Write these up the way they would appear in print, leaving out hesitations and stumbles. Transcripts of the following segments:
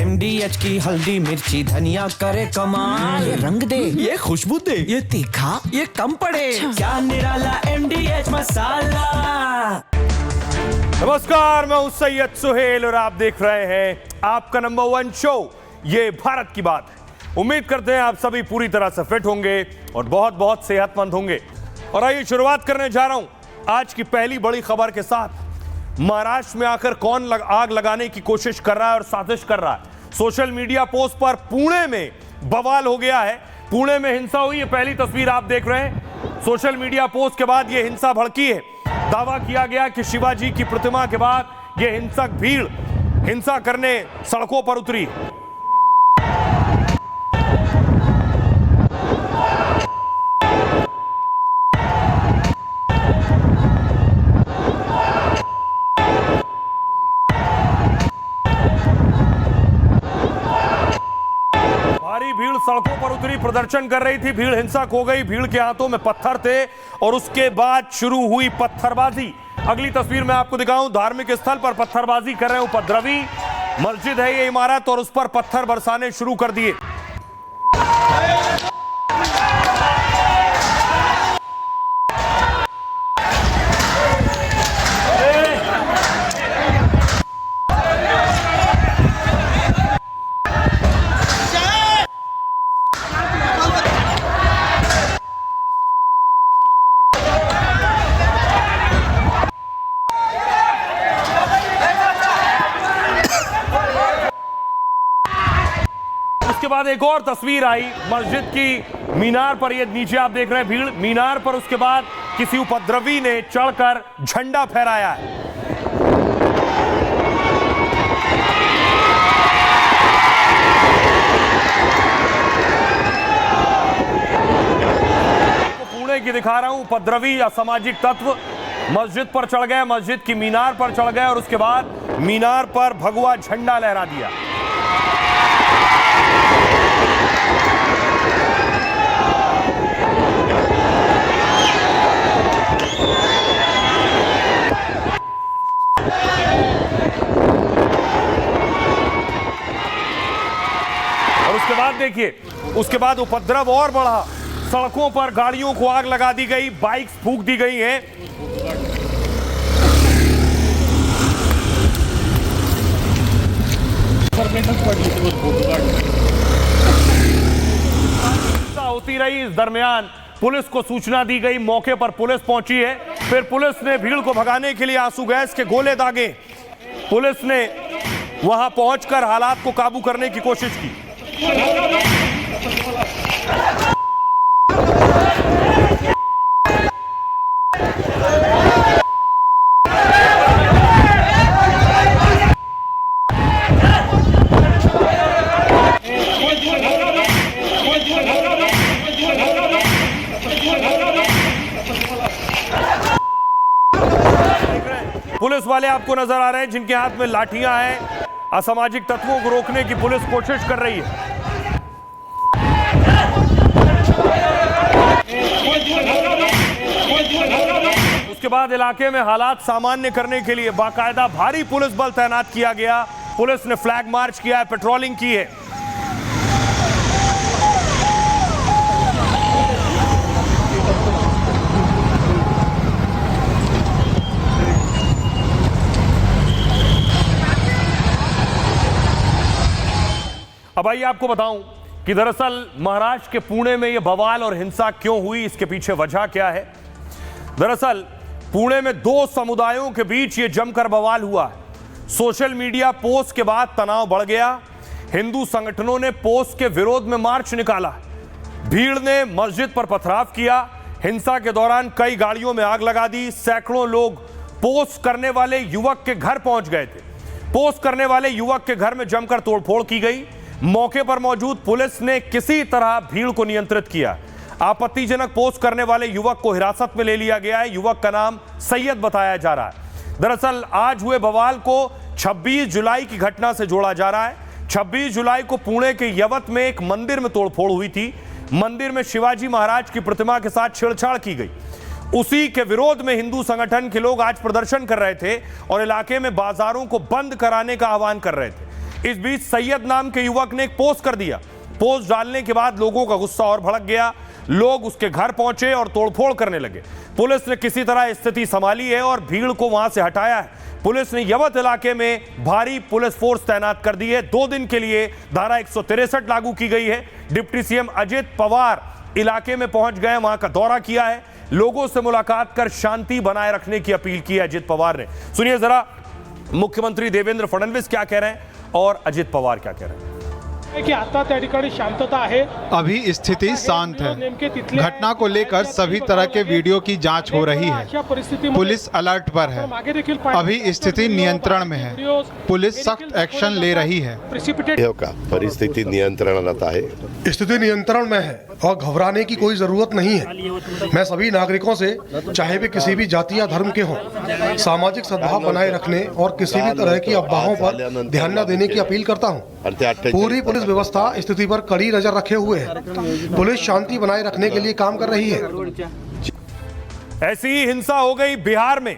MDH की हल्दी मिर्ची धनिया करे कमाल। ये रंग दे, ये खुशबू दे, ये तीखा, ये कम पड़े। क्या निराला MDH मसाला। नमस्कार, मैं हूं सैयद सुहेल और आप देख रहे हैं आपका नंबर 1 शो ये भारत की बात है। उम्मीद करते हैं आप सभी पूरी तरह से फिट होंगे और बहुत बहुत सेहतमंद होंगे। और आइए शुरुआत करने जा रहा हूं आज की पहली बड़ी खबर के साथ। महाराष्ट्र में आकर कौन आग लगाने की कोशिश कर रहा है और साजिश कर रहा है। सोशल मीडिया पोस्ट पर पुणे में बवाल हो गया है। पुणे में हिंसा हुई है, पहली तस्वीर आप देख रहे हैं। सोशल मीडिया पोस्ट के बाद यह हिंसा भड़की है। दावा किया गया कि शिवाजी की प्रतिमा के बाद यह हिंसक भीड़ हिंसा करने सड़कों पर उतरी। भीड़ सड़कों पर उतरी, प्रदर्शन कर रही थी, भीड़ हिंसक हो गई। भीड़ के हाथों में पत्थर थे और उसके बाद शुरू हुई पत्थरबाजी। अगली तस्वीर में आपको दिखाऊं, धार्मिक स्थल पर पत्थरबाजी कर रहे हैं उपद्रवी। मस्जिद है ये इमारत और उस पर पत्थर बरसाने शुरू कर दिए। उसके बाद एक और तस्वीर आई मस्जिद की मीनार पर। ये नीचे आप देख रहे हैं भीड़ मीनार पर। उसके बाद किसी उपद्रवी ने चढ़कर झंडा फहराया है। पुणे की दिखा रहा हूं, उपद्रवी असामाजिक तत्व मस्जिद पर चढ़ गए, मस्जिद की मीनार पर चढ़ गए और उसके बाद मीनार पर भगवा झंडा लहरा दिया। उसके बाद देखिए, उसके बाद उपद्रव और बढ़ा। सड़कों पर गाड़ियों को आग लगा दी गई, बाइक्स फूंक दी गई हैं। होती रही। इस दरमियान पुलिस को सूचना दी गई, मौके पर पुलिस पहुंची है। फिर पुलिस ने भीड़ को भगाने के लिए आंसू गैस के गोले दागे। पुलिस ने वहां पहुंचकर हालात को काबू करने की कोशिश की। पुलिस वाले आपको नजर आ रहे हैं जिनके हाथ में लाठियां हैं। असामाजिक तत्वों को रोकने की पुलिस कोशिश कर रही है। उसके बाद इलाके में हालात सामान्य करने के लिए बाकायदा भारी पुलिस बल तैनात किया गया। पुलिस ने फ्लैग मार्च किया है, पेट्रोलिंग की है। अब आइए आपको बताऊं कि दरअसल महाराष्ट्र के पुणे में यह बवाल और हिंसा क्यों हुई, इसके पीछे वजह क्या है। दरअसल पुणे में दो समुदायों के बीच यह जमकर बवाल हुआ है। सोशल मीडिया पोस्ट के बाद तनाव बढ़ गया। हिंदू संगठनों ने पोस्ट के विरोध में मार्च निकाला। भीड़ ने मस्जिद पर पथराव किया। हिंसा के दौरान कई गाड़ियों में आग लगा दी। सैकड़ों लोग पोस्ट करने वाले युवक के घर पहुंच गए थे। पोस्ट करने वाले युवक के घर में जमकर तोड़फोड़ की गई। मौके पर मौजूद पुलिस ने किसी तरह भीड़ को नियंत्रित किया। आपत्तिजनक पोस्ट करने वाले युवक को हिरासत में ले लिया गया है। युवक का नाम सैयद बताया जा रहा है। दरअसल आज हुए बवाल को 26 जुलाई की घटना से जोड़ा जा रहा है। 26 जुलाई को पुणे के यवत में एक मंदिर में तोड़फोड़ हुई थी। मंदिर में शिवाजी महाराज की प्रतिमा के साथ छेड़छाड़ की गई। उसी के विरोध में हिंदू संगठन के लोग आज प्रदर्शन कर रहे थे और इलाके में बाजारों को बंद कराने का आह्वान कर रहे थे। इस बीच सैयद नाम के युवक ने एक पोस्ट कर दिया। पोस्ट डालने के बाद लोगों का गुस्सा और भड़क गया। लोग उसके घर पहुंचे और तोड़फोड़ करने लगे। पुलिस ने किसी तरह स्थिति संभाली है और भीड़ को वहां से हटाया है। पुलिस ने यवत इलाके में भारी पुलिस फोर्स तैनात कर दी है। 2 दिन के लिए धारा 163 लागू की गई है। डिप्टी सीएम अजित पवार इलाके में पहुंच गए, वहां का दौरा किया है। लोगों से मुलाकात कर शांति बनाए रखने की अपील की है अजित पवार ने। सुनिए जरा मुख्यमंत्री देवेंद्र फडणवीस क्या कह रहे हैं और अजित पवार क्या कह रहे हैं। की आता त्या ठिकाणी शांतता आहे। अभी स्थिति शांत है। घटना को लेकर सभी तरह के वीडियो की जांच हो रही है। पुलिस अलर्ट पर है। अभी स्थिति नियंत्रण में है। पुलिस सख्त एक्शन ले रही है। परिस्थिती नियंत्रणात आहे। स्थिति नियंत्रण में है और घबराने की कोई जरूरत नहीं है। मैं सभी नागरिकों से, चाहे वे किसी भी जाति या धर्म के हों, सामाजिक सद्भाव बनाए रखने और किसी भी तरह की अफवाहों पर ध्यान न देने की अपील करता हूं। पूरी पुलिस व्यवस्था स्थिति पर कड़ी नजर रखे हुए है। पुलिस शांति बनाए रखने के लिए काम कर रही है। ऐसी ही हिंसा हो गई बिहार में।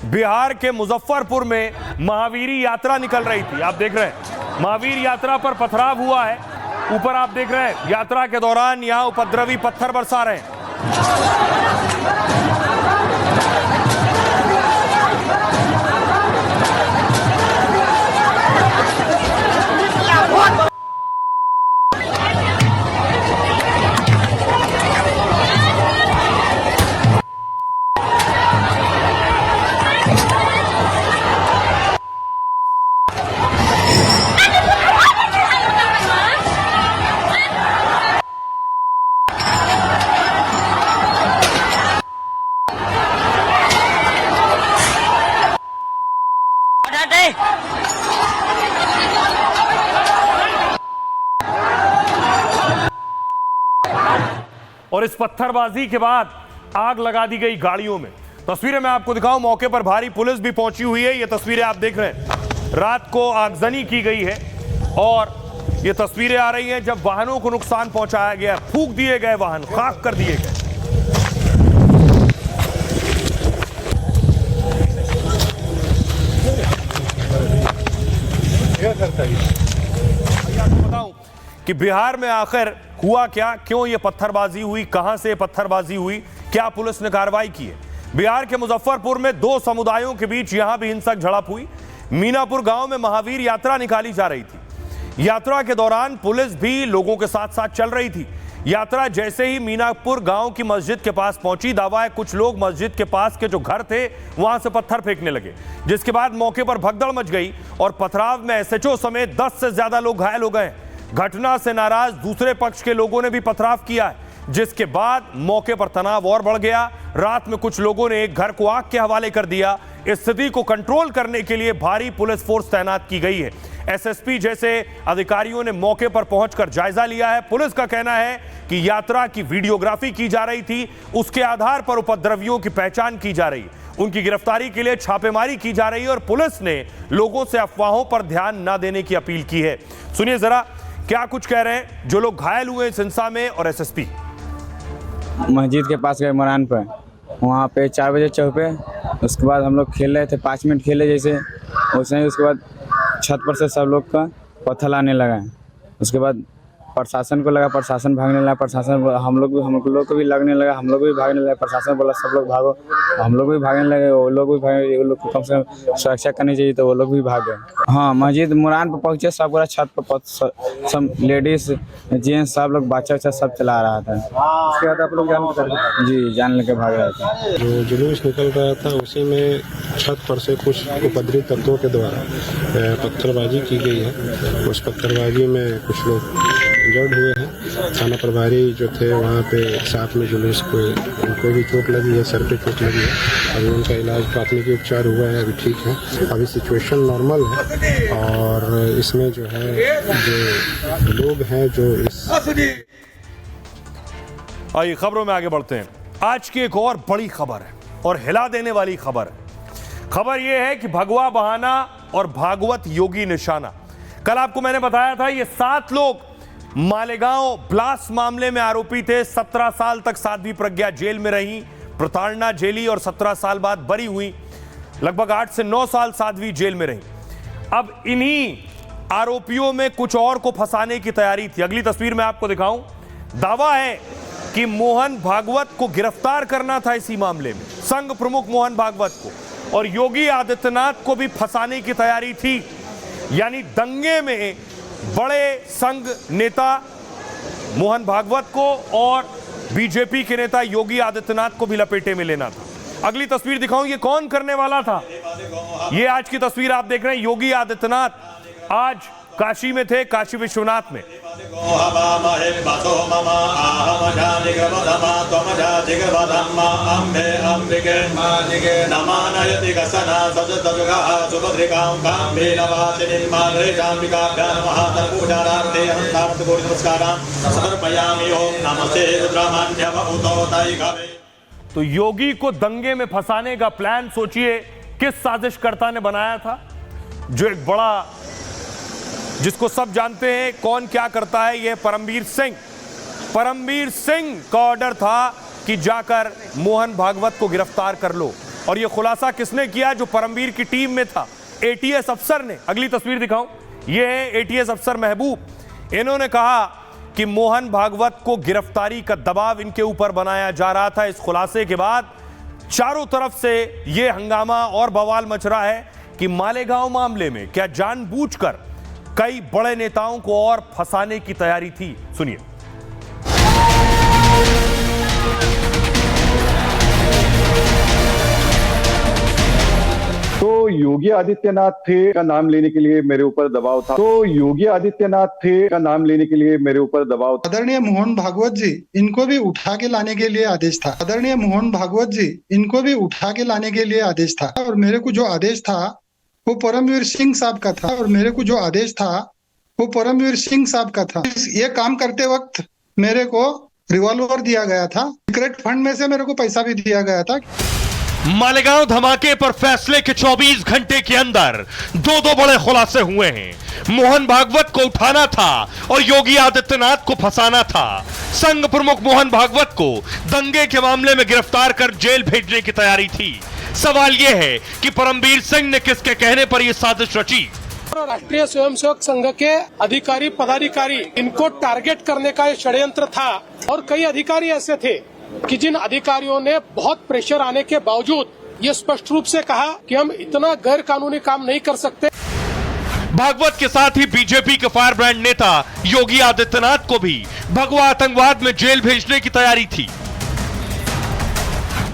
बिहार के मुजफ्फरपुर में महावीरी यात्रा निकल रही थी। आप देख रहे हैं महावीर यात्रा पर पथराव हुआ है। ऊपर आप देख रहे हैं यात्रा के दौरान यहां उपद्रवी पत्थर बरसा रहे हैं। और इस पत्थरबाजी के बाद आग लगा दी गई गाड़ियों में। तस्वीरें मैं आपको दिखाऊं, मौके पर भारी पुलिस भी पहुंची हुई है। ये तस्वीरें आप देख रहे हैं, रात को आगजनी की गई है और ये तस्वीरें आ रही हैं जब वाहनों को नुकसान पहुंचाया गया, फूंक दिए गए वाहन, खाक कर दिए गए। आपको बताऊं कि बिहार में आखिर हुआ क्या, क्यों ये पत्थरबाजी हुई, कहां से पत्थरबाजी हुई, क्या पुलिस ने कार्रवाई की है। बिहार के मुजफ्फरपुर में 2 समुदायों के बीच यहां भी हिंसक झड़प हुई। मीनापुर गांव में महावीर यात्रा निकाली जा रही थी। यात्रा के दौरान पुलिस भी लोगों के साथ साथ चल रही थी। यात्रा जैसे ही मीनापुर गांव की मस्जिद के पास पहुंची, दावा है कुछ लोग मस्जिद के पास के जो घर थे वहां से पत्थर फेंकने लगे, जिसके बाद मौके पर भगदड़ मच गई और पथराव में एसएचओ समेत 10 से ज्यादा लोग घायल हो गए। घटना से नाराज दूसरे पक्ष के लोगों ने भी पथराव किया है, जिसके बाद मौके पर तनाव और बढ़ गया। रात में कुछ लोगों ने एक घर को आग के हवाले कर दिया। स्थिति को कंट्रोल करने के लिए भारी पुलिस फोर्स तैनात की गई है। एसएसपी जैसे अधिकारियों ने मौके पर पहुंचकर जायजा लिया है। पुलिस का कहना है कि यात्रा की वीडियोग्राफी की जा रही थी, उसके आधार पर उपद्रवियों की पहचान की जा रही है। उनकी गिरफ्तारी के लिए छापेमारी की जा रही है और पुलिस ने लोगों से अफवाहों पर ध्यान न देने की अपील की है। सुनिए जरा क्या कुछ कह रहे हैं जो लोग घायल हुए इस हिंसा में और एसएसपी। मस्जिद के पास गए मोरान पे, वहाँ पे 4 बजे चौक पे, उसके बाद हम लोग खेल रहे थे, 5 मिनट खेले जैसे वैसे ही। उसके बाद छत पर से सब लोग का पत्थर आने लगा। उसके बाद प्रशासन को लगा, प्रशासन भागने लगा, प्रशासन हम लोग को भी लगने लगा, हम लोग भी भागने लगे। प्रशासन बोला सब लोग भागो, हम लोग भी भागने लगे, वो लोग भी भागे। वो लोग को कम से कम सुरक्षा करनी चाहिए तो वो लोग भी भागे। हाँ, मस्जिद मुरान पर पहुँचे, सब पूरा छत पर सब लेडीज जेंट्स सब लोग बच्चा उच्चा सब चला रहा था। उसके बाद आप लोग जान लेके भाग रहे थे। जो जुलूस निकल रहा था उसी में छत पर से कुछ उपद्रवी तत्वों के द्वारा पत्थरबाजी की गई है। उस पत्थरबाजी में कुछ लोग इंजर्ड हुए हैं। थाना प्रभारी जो थे वहाँ पे साथ में जुलूस को, उनको भी चोट लगी है, सर पे चोट लगी है। अभी उनका इलाज प्राथमिक उपचार हुआ है, अभी ठीक है। अभी सिचुएशन नॉर्मल है और इसमें जो है जो लोग हैं जो इस। आइए खबरों में आगे बढ़ते हैं। आज की एक और बड़ी खबर है और हिला देने वाली खबर है। खबर यह है कि भगवा बहाना और भागवत योगी निशाना। कल आपको मैंने बताया था ये 7 लोग मालेगांव ब्लास्ट मामले में आरोपी थे। 17 साल तक साध्वी प्रज्ञा जेल में रही, प्रताड़ना झेली और 17 साल बाद बरी हुई। लगभग 8 से 9 साल साध्वी जेल में रही। अब इन्हीं आरोपियों में कुछ और को फंसाने की तैयारी थी। अगली तस्वीर में आपको दिखाऊं, दावा है कि मोहन भागवत को गिरफ्तार करना था इसी मामले में, संघ प्रमुख मोहन भागवत को, और योगी आदित्यनाथ को भी फंसाने की तैयारी थी। यानी दंगे में बड़े संघ नेता मोहन भागवत को और बीजेपी के नेता योगी आदित्यनाथ को भी लपेटे में लेना था। अगली तस्वीर दिखाऊं, ये कौन करने वाला था। ये आज की तस्वीर आप देख रहे हैं, योगी आदित्यनाथ आज काशी में थे, काशी विश्वनाथ में। तो योगी को दंगे में फंसाने का प्लान सोचिए किस साजिशकर्ता ने बनाया था, जो एक बड़ा, जिसको सब जानते हैं कौन क्या करता है, यह परमवीर सिंह। परमवीर सिंह का ऑर्डर था कि जाकर मोहन भागवत को गिरफ्तार कर लो, और यह खुलासा किसने किया, जो परमवीर की टीम में था, एटीएस अफसर ने। अगली तस्वीर दिखाऊं, यह है एटीएस अफसर महबूब। इन्होंने कहा कि मोहन भागवत को गिरफ्तारी का दबाव इनके ऊपर बनाया जा रहा था। इस खुलासे के बाद चारों तरफ से यह हंगामा और बवाल मच रहा है कि मालेगांव मामले में क्या जानबूझकर कई बड़े नेताओं को और फंसाने की तैयारी थी। सुनिए। तो योगी आदित्यनाथ थे का नाम लेने के लिए मेरे ऊपर दबाव था। तो योगी आदित्यनाथ थे का नाम लेने के लिए मेरे ऊपर दबाव था। आदरणीय मोहन भागवत जी, इनको भी उठा के लाने के लिए आदेश था। आदरणीय मोहन भागवत जी, इनको भी उठा के लाने के लिए आदेश था। और मेरे को जो आदेश था वो परमवीर सिंह साहब का था। और मेरे को जो आदेश था वो परमवीर सिंह साहब का था। ये काम करते वक्त मेरे को रिवॉल्वर दिया गया था, सीक्रेट फंड में से मेरे को पैसा भी दिया गया था। मालेगांव धमाके पर फैसले के 24 घंटे के अंदर दो बड़े खुलासे हुए हैं। मोहन भागवत को उठाना था और योगी आदित्यनाथ को फंसाना था। संघ प्रमुख मोहन भागवत को दंगे के मामले में गिरफ्तार कर जेल भेजने की तैयारी थी। सवाल यह है कि परमवीर सिंह ने किसके कहने पर यह साजिश रची। राष्ट्रीय स्वयंसेवक संघ के अधिकारी पदाधिकारी, इनको टारगेट करने का षड्यंत्र था। और कई अधिकारी ऐसे थे कि जिन अधिकारियों ने बहुत प्रेशर आने के बावजूद ये स्पष्ट रूप से कहा कि हम इतना गैर कानूनी काम नहीं कर सकते। भागवत के साथ ही बीजेपी के फायर ब्रांड नेता योगी आदित्यनाथ को भी भगवा आतंकवाद में जेल भेजने की तैयारी थी।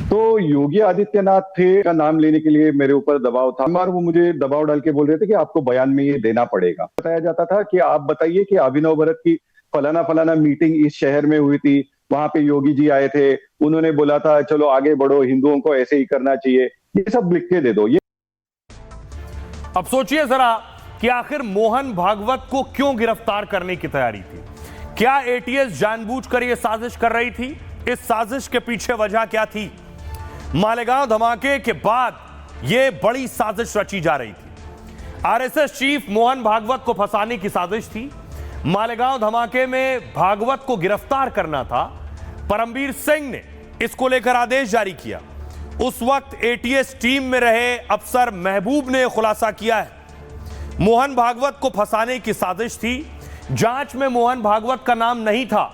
तो योगी आदित्यनाथ थे का नाम लेने के लिए मेरे ऊपर दबाव था। बार वो मुझे दबाव डाल के बोल रहे थे कि आपको बयान में ये देना पड़ेगा। बताया जाता था कि आप बताइए कि अभिनव भरत की फलाना मीटिंग इस शहर में हुई थी, वहां पे योगी जी आए थे, उन्होंने बोला था चलो आगे बढ़ो, हिंदुओं को ऐसे ही करना चाहिए, ये सब लिख के दे दो। ये अब सोचिए जरा कि आखिर मोहन भागवत को क्यों गिरफ्तार करने की तैयारी थी। क्या एटीएस जानबूझकर यह साजिश कर रही थी? इस साजिश के पीछे वजह क्या थी? मालेगांव धमाके के बाद यह बड़ी साजिश रची जा रही थी। आरएसएस चीफ मोहन भागवत को फंसाने की साजिश थी। मालेगांव धमाके में भागवत को गिरफ्तार करना था। परमवीर सिंह ने इसको लेकर आदेश जारी किया। उस वक्त एटीएस टीम में रहे अफसर महबूब ने खुलासा किया है मोहन भागवत को फंसाने की साजिश थी। जांच में मोहन भागवत का नाम नहीं था।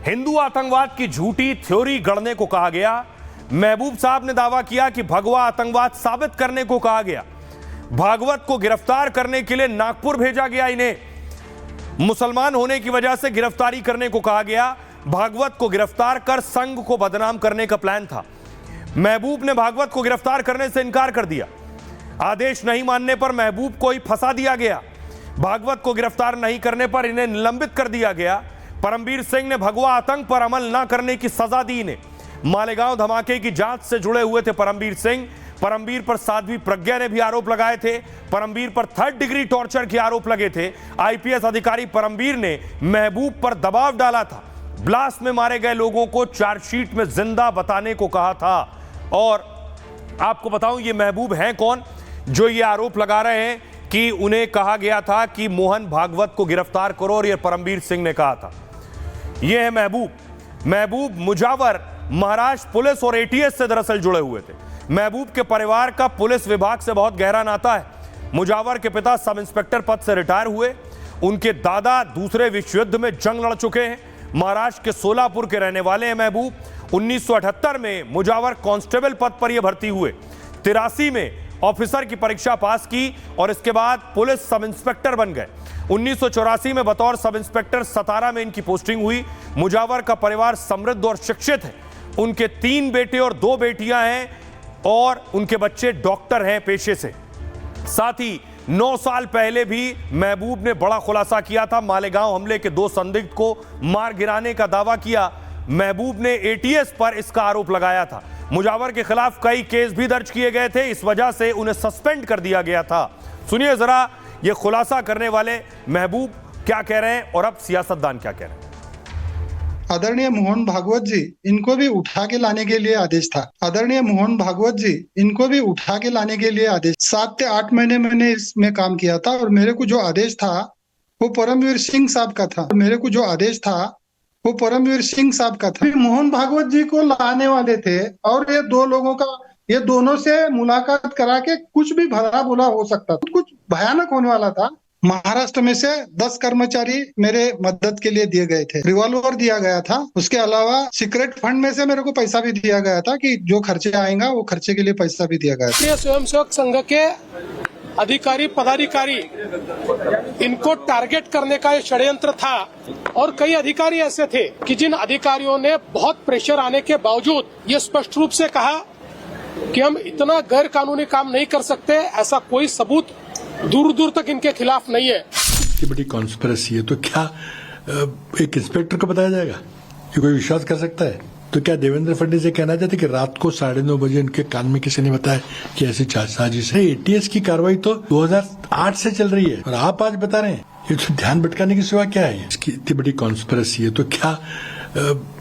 हिंदू आतंकवाद की झूठी थ्योरी गढ़ने को कहा गया। महबूब साहब ने दावा किया कि भगवा आतंकवाद साबित करने को कहा गया। भागवत को गिरफ्तार करने के लिए नागपुर भेजा गया। इन्हें मुसलमान होने की वजह से गिरफ्तारी करने को कहा गया। भागवत को गिरफ्तार कर संघ को बदनाम करने का प्लान था। महबूब ने भागवत को गिरफ्तार करने से इनकार कर दिया। आदेश नहीं मानने पर महबूब को ही फंसा दिया गया। भागवत को गिरफ्तार नहीं करने पर इन्हें निलंबित कर दिया गया। परमवीर सिंह ने भगवा आतंक पर अमल न करने की सजा दी इन्हें। मालेगांव धमाके की जांच से जुड़े हुए थे परमवीर सिंह। परमवीर पर साध्वी प्रज्ञा ने भी आरोप लगाए थे। परमवीर पर 3rd डिग्री टॉर्चर के आरोप लगे थे। आईपीएस अधिकारी परमवीर ने महबूब पर दबाव डाला था। ब्लास्ट में मारे गए लोगों को चार्जशीट में जिंदा बताने को कहा था। और आपको बताऊं ये महबूब हैं कौन जो ये आरोप लगा रहे हैं कि उन्हें कहा गया था कि मोहन भागवत को गिरफ्तार करो, और ये परमवीर सिंह ने कहा था। ये है महबूब मुजावर महाराष्ट्र पुलिस और एटीएस से दरअसल जुड़े हुए थे। महबूब के परिवार का पुलिस विभाग से बहुत गहरा नाता है। मुजावर के पिता सब इंस्पेक्टर पद से रिटायर हुए। उनके दादा दूसरे विश्व युद्ध में जंग लड़ चुके हैं। महाराष्ट्र के सोलापुर के रहने वाले हैं महबूब। 1978 में मुजावर कांस्टेबल पद पर यह भर्ती हुए। 83 में ऑफिसर की परीक्षा पास की और इसके बाद पुलिस सब इंस्पेक्टर बन गए। 1984 में बतौर सब इंस्पेक्टर सतारा में इनकी पोस्टिंग हुई। मुजावर का परिवार समृद्ध और शिक्षित है। उनके 3 बेटे और 2 बेटियां हैं और उनके बच्चे डॉक्टर हैं पेशे से। साथ ही 9 साल पहले भी महबूब ने बड़ा खुलासा किया था। मालेगांव हमले के 2 संदिग्ध को मार गिराने का दावा किया। महबूब ने एटीएस पर इसका आरोप लगाया था। मुजावर के खिलाफ कई केस भी दर्ज किए गए थे, इस वजह से उन्हें सस्पेंड कर दिया गया था। सुनिए जरा ये खुलासा करने वाले महबूब क्या कह रहे हैं और अब सियासतदान क्या कह रहे हैं। आदरणीय मोहन भागवत जी, इनको भी उठा के लाने के लिए आदेश था। आदरणीय मोहन भागवत जी, इनको भी उठा के लाने के लिए आदेश। 7 से 8 महीने मैंने इसमें काम किया था और मेरे को जो आदेश था वो परमवीर सिंह साहब का था। मेरे को जो आदेश था वो परमवीर सिंह साहब का था। मोहन भागवत जी को लाने वाले थे और ये 2 लोगों का, ये दोनों से मुलाकात करा के कुछ भी भला बुरा हो सकता था, कुछ भयानक होने वाला था। महाराष्ट्र में से 10 कर्मचारी मेरे मदद के लिए दिए गए थे। रिवॉल्वर दिया गया था। उसके अलावा सीक्रेट फंड में से मेरे को पैसा भी दिया गया था कि जो खर्चे आएगा वो खर्चे के लिए पैसा भी दिया गया था। स्वयंसेवक संघ के अधिकारी पदाधिकारी इनको टारगेट करने का ये षड्यंत्र था और कई अधिकारी ऐसे थे कि जिन अधिकारियों ने बहुत प्रेशर आने के बावजूद ये स्पष्ट रूप से कहा कि हम इतना गैर कानूनी काम नहीं कर सकते। ऐसा कोई सबूत दूर दूर तक इनके खिलाफ नहीं है। इतनी बड़ी कॉन्स्पिरेसी है तो क्या एक इंस्पेक्टर को बताया जाएगा? ये कोई विश्वास कर सकता है? तो क्या देवेंद्र फडणवीस ये कहना चाहते कि रात को 9:30 बजे उनके कान में किसी ने बताया कि ऐसी साजिश है? एटीएस की कार्रवाई तो 2008 से चल रही है और आप आज बता रहे हैं। ये तो ध्यान भटकाने की सिवा क्या है? इसकी इतनी बड़ी कॉन्स्पिरेसी है तो क्या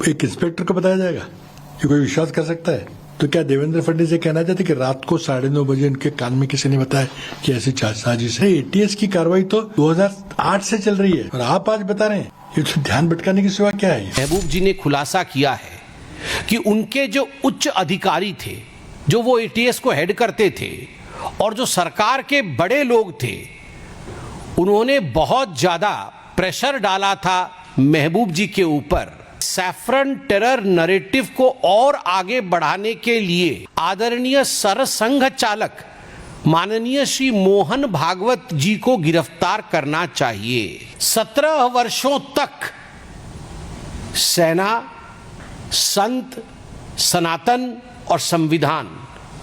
एक इंस्पेक्टर को बताया जाएगा? ये कोई विश्वास कर सकता है? तो क्या देवेंद्र फडणवीस ये कहना चाहते कि रात को 9:30 बजे उनके कान में किसी ने बताया कि ऐसी साजिश है? एटीएस की कार्रवाई तो 2008 से चल रही है और आप आज बता रहे हैं। ये तो ध्यान भटकाने की सिवा क्या है? महबूब जी ने खुलासा किया है कि उनके जो उच्च अधिकारी थे, जो वो एटीएस को हेड करते थे और जो सरकार के बड़े लोग थे, उन्होंने बहुत ज्यादा प्रेशर डाला था महबूब जी के ऊपर। सैफरन टेरर नैरेटिव को और आगे बढ़ाने के लिए आदरणीय सरसंघ चालक माननीय श्री मोहन भागवत जी को गिरफ्तार करना चाहिए। 17 वर्षों तक सेना, संत, सनातन और संविधान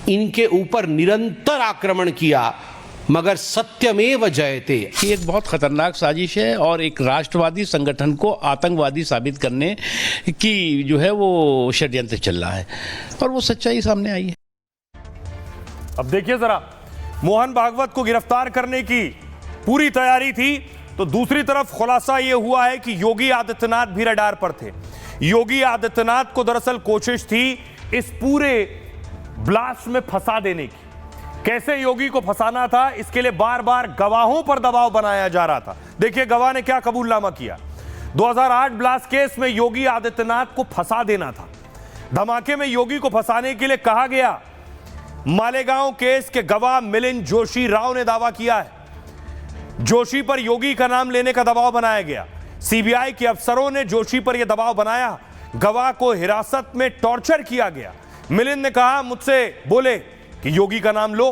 इनके ऊपर निरंतर आक्रमण किया, मगर सत्यमेव जयते। ये एक बहुत खतरनाक साजिश है और एक राष्ट्रवादी संगठन को आतंकवादी साबित करने की जो है वो षड्यंत्र चल रहा है और वो सच्चाई सामने आई है। अब देखिए जरा, मोहन भागवत को गिरफ्तार करने की पूरी तैयारी थी तो दूसरी तरफ खुलासा यह हुआ है कि योगी आदित्यनाथ भी रडार पर थे। योगी आदित्यनाथ को दरअसल कोशिश थी इस पूरे ब्लास्ट में फंसा देने की। कैसे योगी को फंसाना था, इसके लिए बार बार गवाहों पर दबाव बनाया जा रहा था। देखिए गवाह ने क्या कबूलनामा किया। 2008 ब्लास्ट केस में योगी आदित्यनाथ को फंसा देना था। धमाके में योगी को फंसाने के लिए कहा गया। मालेगांव केस के गवाह मिलिंद जोशी राव ने दावा किया है। जोशी पर योगी का नाम लेने का दबाव बनाया गया। सीबीआई के अफसरों ने जोशी पर यह दबाव बनाया। गवाह को हिरासत में टॉर्चर किया गया। मिलिंद ने कहा मुझसे बोले कि योगी का नाम लो।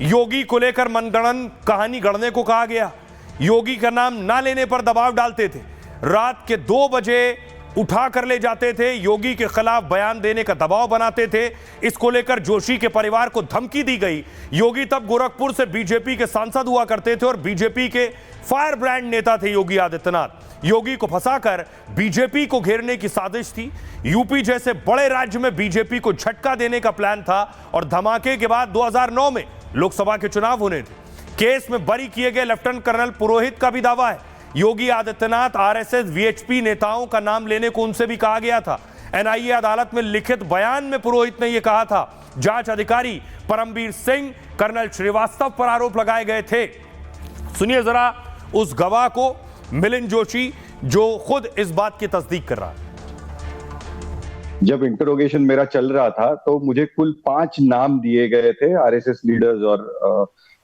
योगी को लेकर मनगढ़ंत कहानी गढ़ने को कहा गया। योगी का नाम ना लेने पर दबाव डालते थे। रात के 2 बजे उठा कर ले जाते थे। योगी के खिलाफ बयान देने का दबाव बनाते थे। इसको लेकर जोशी के परिवार को धमकी दी गई। योगी तब गोरखपुर से बीजेपी के सांसद हुआ करते थे और बीजेपी के फायर ब्रांड नेता थे योगी आदित्यनाथ। योगी को फंसाकर बीजेपी को घेरने की साजिश थी। यूपी जैसे बड़े राज्य में बीजेपी को झटका देने का प्लान था और धमाके के बाद 2009 में लोकसभा के चुनाव होने थे। केस में बरी किए गए लेफ्टिनेंट कर्नल पुरोहित का भी दावा है योगी आदित्यनाथ आरएसएस वीएचपी नेताओं का नाम लेने को उनसे भी कहा गया था। एनआईए अदालत में लिखित बयान में पुरोहित ने यह कहा था। जांच अधिकारी परमवीर सिंह, कर्नल श्रीवास्तव पर आरोप लगाए गए थे। सुनिए जरा उस गवाह को, मिलिंद जोशी, जो खुद इस बात की तस्दीक कर रहा है। जब इंटरोगेशन मेरा चल रहा था तो मुझे कुल 5 नाम दिए गए थे आरएसएस लीडर्स और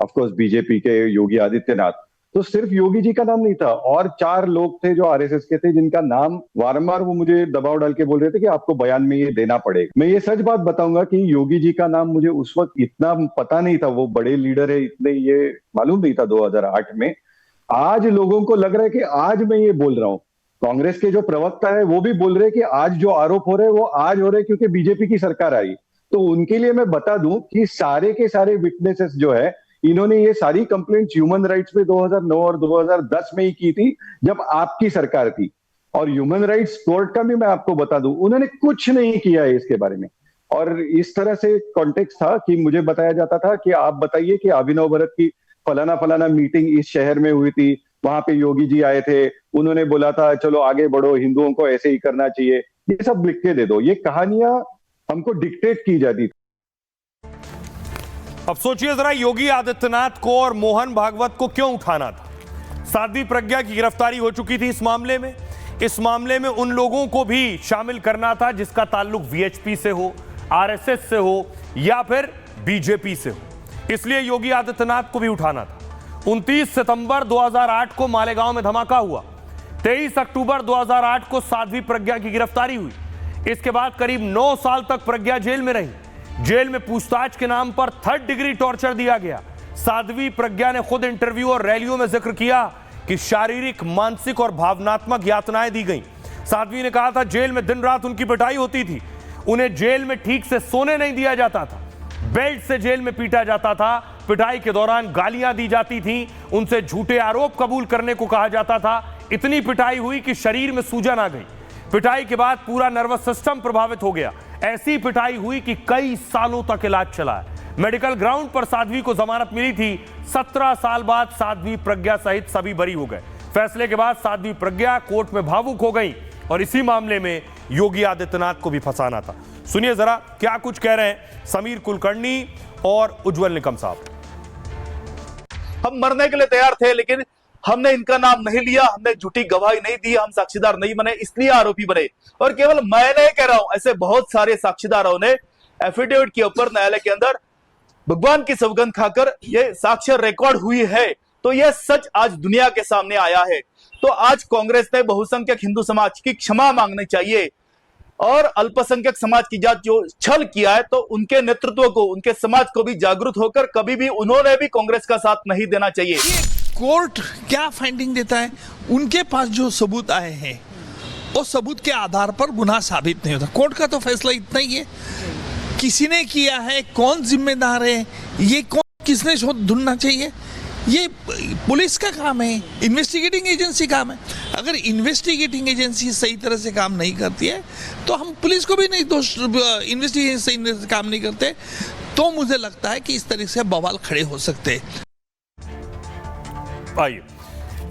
ऑफ कोर्स बीजेपी के योगी आदित्यनाथ। तो सिर्फ योगी जी का नाम नहीं था, और 4 लोग थे जो आरएसएस के थे जिनका नाम वारंवार वो मुझे दबाव डाल के बोल रहे थे कि आपको बयान में ये देना पड़ेगा। मैं ये सच बात बताऊंगा कि योगी जी का नाम मुझे उस वक्त इतना पता नहीं था, वो बड़े लीडर है इतने ये मालूम नहीं था 2008 में। आज लोगों को लग रहा है कि आज मैं ये बोल रहा हूं, कांग्रेस के जो प्रवक्ता है वो भी बोल रहे हैं कि आज जो आरोप हो रहे हैं वो आज हो रहे हैं क्योंकि बीजेपी की सरकार आई। तो उनके लिए मैं बता दूं कि सारे के सारे विटनेसेस जो है, इन्होंने ये सारी कंप्लेंट्स ह्यूमन राइट्स पे 2009 और 2010 में ही की थी जब आपकी सरकार थी। और ह्यूमन राइट्स कोर्ट का भी मैं आपको बता दूं, उन्होंने कुछ नहीं किया है इसके बारे में। और इस तरह से कॉन्टेक्स्ट था कि मुझे बताया जाता था कि आप बताइए कि अभिनव भरत की फलाना फलाना मीटिंग इस शहर में हुई थी, वहां पे योगी जी आए थे, उन्होंने बोला था चलो आगे बढ़ो, हिंदुओं को ऐसे ही करना चाहिए, ये सब लिख के दे दो। ये कहानियां हमको डिक्टेट की जाती थी। अब सोचिए जरा, योगी आदित्यनाथ को और मोहन भागवत को क्यों उठाना था? साध्वी प्रज्ञा की गिरफ्तारी हो चुकी थी इस मामले में। इस मामले में उन लोगों को भी शामिल करना था जिसका ताल्लुक वीएचपी से हो, आरएसएस से हो या फिर बीजेपी से हो, इसलिए योगी आदित्यनाथ को भी उठाना था। 29 सितंबर 2008 को मालेगांव में धमाका हुआ। 23 अक्टूबर 2008 को साध्वी प्रज्ञा की गिरफ्तारी हुई। इसके बाद करीब 9 साल तक प्रज्ञा जेल में रही। जेल में पूछताछ के नाम पर 3rd डिग्री टॉर्चर दिया गया। साध्वी प्रज्ञा ने खुद इंटरव्यू और रैलियों में जिक्र किया कि शारीरिक, मानसिक और भावनात्मक यातनाएं दी गई। साध्वी ने कहा था जेल में दिन रात उनकी पिटाई होती थी, उन्हें जेल में ठीक से सोने नहीं दिया जाता था, बेल्ट से जेल में पीटा जाता था, पिटाई के दौरान गालियां दी जाती थी, उनसे झूठे आरोप कबूल करने को कहा जाता था। इतनी पिटाई हुई कि शरीर में सूजन आ गई। पिटाई के बाद पूरा नर्वस सिस्टम प्रभावित हो गया। ऐसी पिटाई हुई कि कई सालों तक इलाज चला है। मेडिकल ग्राउंड पर साध्वी को जमानत मिली थी। 17 साल बाद साध्वी प्रज्ञा सहित सभी बरी हो गए। फैसले के बाद साध्वी प्रज्ञा कोर्ट में भावुक हो गई और इसी मामले में योगी आदित्यनाथ को भी फंसाना था। सुनिए जरा क्या कुछ कह रहे हैं समीर कुलकर्णी और उज्जवल निकम साहब। हम मरने के लिए तैयार थे, लेकिन हमने इनका नाम नहीं लिया, हमने झूठी गवाही नहीं दी, हम साक्षीदार नहीं बने, इसलिए आरोपी बने। और केवल मैं नहीं कह रहा हूं, ऐसे बहुत सारे साक्षीदारों ने एफिडेविट के ऊपर न्यायालय के अंदर भगवान की सौगंध खाकर ये साक्ष्य रिकॉर्ड हुई है। तो यह सच आज दुनिया के सामने आया है। तो आज कांग्रेस ने बहुसंख्यक हिंदू समाज की क्षमा मांगनी चाहिए और अल्पसंख्यक समाज की जात जो छल किया है, तो उनके नेतृत्व को, उनके समाज को भी जागरूक होकर कभी भी उन्होंने भी कांग्रेस का साथ नहीं देना चाहिए। कोर्ट क्या फाइंडिंग देता है, उनके पास जो सबूत आए हैं उस सबूत के आधार पर गुनाह साबित नहीं होता। कोर्ट का तो फैसला इतना ही है, किसी ने किया है, कौन जिम्मेदार है, ये कौन, किसने शोध ढूंढना चाहिए, ये पुलिस का काम है, इन्वेस्टिगेटिंग एजेंसी काम है। अगर इन्वेस्टिगेटिंग एजेंसी सही तरह से काम नहीं करती है तो हम पुलिस को भी नहीं दोष, इन्वेस्टिगेशन सही काम नहीं करते तो मुझे लगता है कि इस तरह से बवाल खड़े हो सकते हैं। आइए,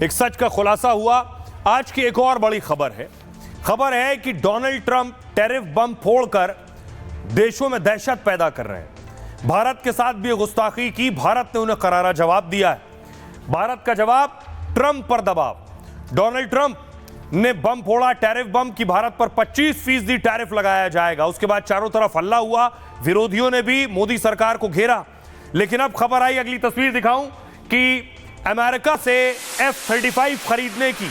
एक सच का खुलासा हुआ। आज की एक और बड़ी खबर है कि डोनाल्ड ट्रंप टैरिफ बम फोड़कर देशों में दहशत पैदा कर रहे हैं। भारत के साथ भी गुस्ताखी की, भारत ने उन्हें करारा जवाब दिया है। भारत का जवाब, ट्रंप पर दबाव। डोनाल्ड ट्रंप ने बम फोड़ा, टैरिफ बम की भारत पर 25% टैरिफ लगाया जाएगा। उसके बाद चारों तरफ हल्ला हुआ, विरोधियों ने भी मोदी सरकार को घेरा। लेकिन अब खबर आई, अगली तस्वीर दिखाऊं, कि अमेरिका से F-35 खरीदने की